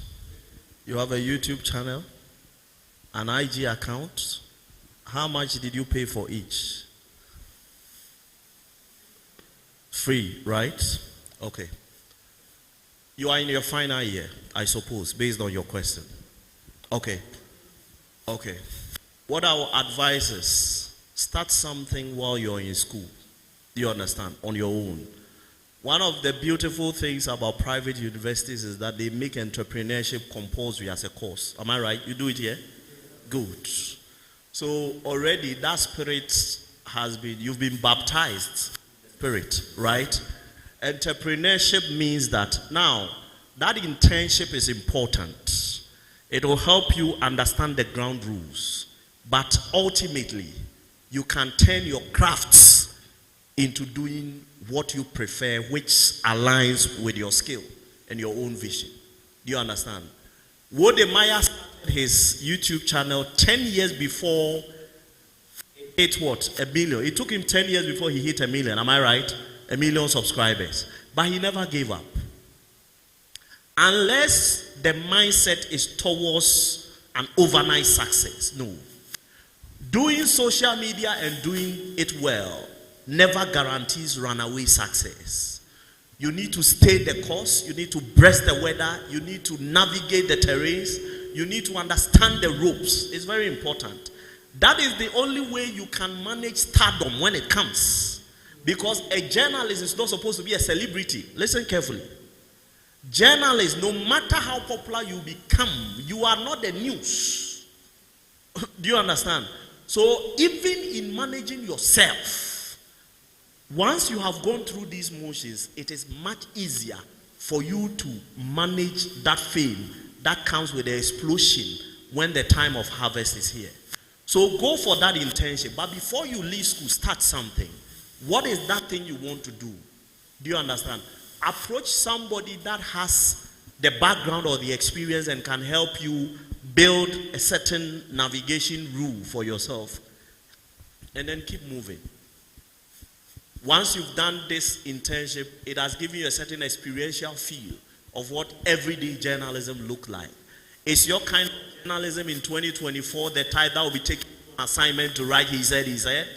You have a YouTube channel? An IG account? How much did you pay for each? Free, right? Okay. You are in your final year, I suppose, based on your question. Okay. Okay. What I will advise is, start something while you're in school. Do you understand? On your own. One of the beautiful things about private universities is that they make entrepreneurship compulsory as a course. Am I right? You do it here? Good. So already that spirit has been, you've been baptized, spirit, right? Entrepreneurship means that now, that internship is important. It will help you understand the ground rules. But ultimately, you can turn your crafts into doing what you prefer, which aligns with your skill and your own vision. Do you understand? Wode Maya started his YouTube channel 10 years before he hit what? 1 million. It took him 10 years before he hit 1 million. Am I right? 1 million subscribers. But he never gave up. Unless the mindset is towards an overnight success. No. Doing social media and doing it well never guarantees runaway success. You need to stay the course, you need to breast the weather, you need to navigate the terrains, you need to understand the ropes. It's very important. That is the only way you can manage stardom when it comes. Because a journalist is not supposed to be a celebrity. Listen carefully. Journalists, no matter how popular you become, you are not the news. Do you understand? So even in managing yourself, once you have gone through these motions, it is much easier for you to manage that fame that comes with the explosion when the time of harvest is here. So go for that internship. But before you leave school, start something. What is that thing you want to do? Do you understand? Approach somebody that has the background or the experience and can help you build a certain navigation rule for yourself. And then keep moving. Once you've done this internship, it has given you a certain experiential feel of what everyday journalism look like. Is your kind of journalism in 2024 the type that will be taking an assignment to write he said?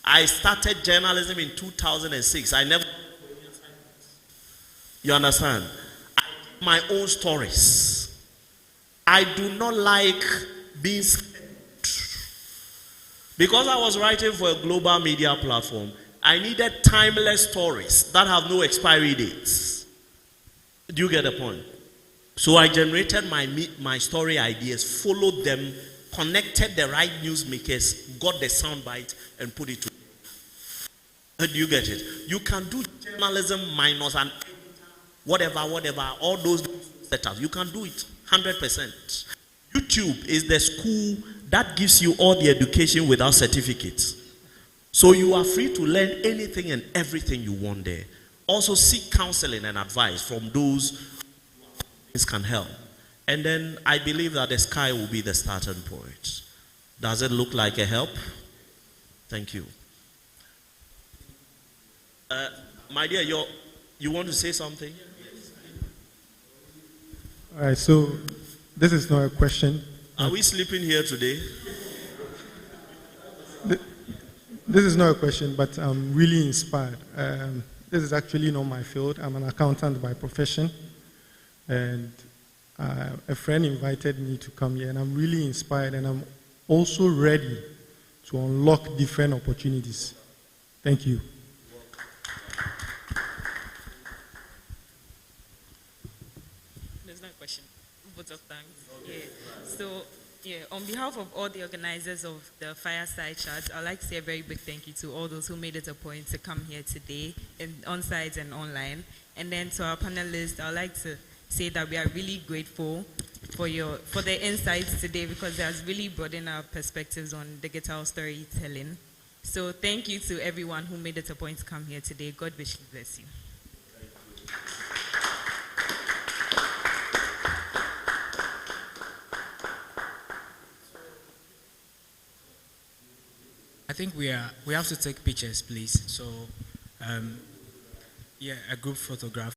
I started journalism in 2006. I never... You understand? I did my own stories. I do not like being scared. Because I was writing for a global media platform, I needed timeless stories that have no expiry dates. Do you get the point? So I generated my story ideas, followed them, connected the right newsmakers, got the soundbite, and put it to. Do you get it? You can do journalism minus an whatever, all those setups. You can do it 100%. YouTube is the school that gives you all the education without certificates. So you are free to learn anything and everything you want there. Also seek counseling and advice from those who can help. And then I believe that the sky will be the starting point. Does it look like a help? Thank you. My dear, you want to say something? All right, so this is not a question. Are we sleeping here today? This is not a question, but I'm really inspired. This is actually not my field. I'm an accountant by profession. And a friend invited me to come here, and I'm really inspired, and I'm also ready to unlock different opportunities. Thank you. There's no question. Vote of thanks. Yeah. So, yeah, on behalf of all the organizers of the Fireside Chat, I'd like to say a very big thank you to all those who made it a point to come here today, on-site and online. And then to our panelists, I'd like to say that we are really grateful for the insights today, because it has really broadened our perspectives on digital storytelling. So thank you to everyone who made it a point to come here today. God richly bless you. I think we have to take pictures, please. So, yeah, a group photograph.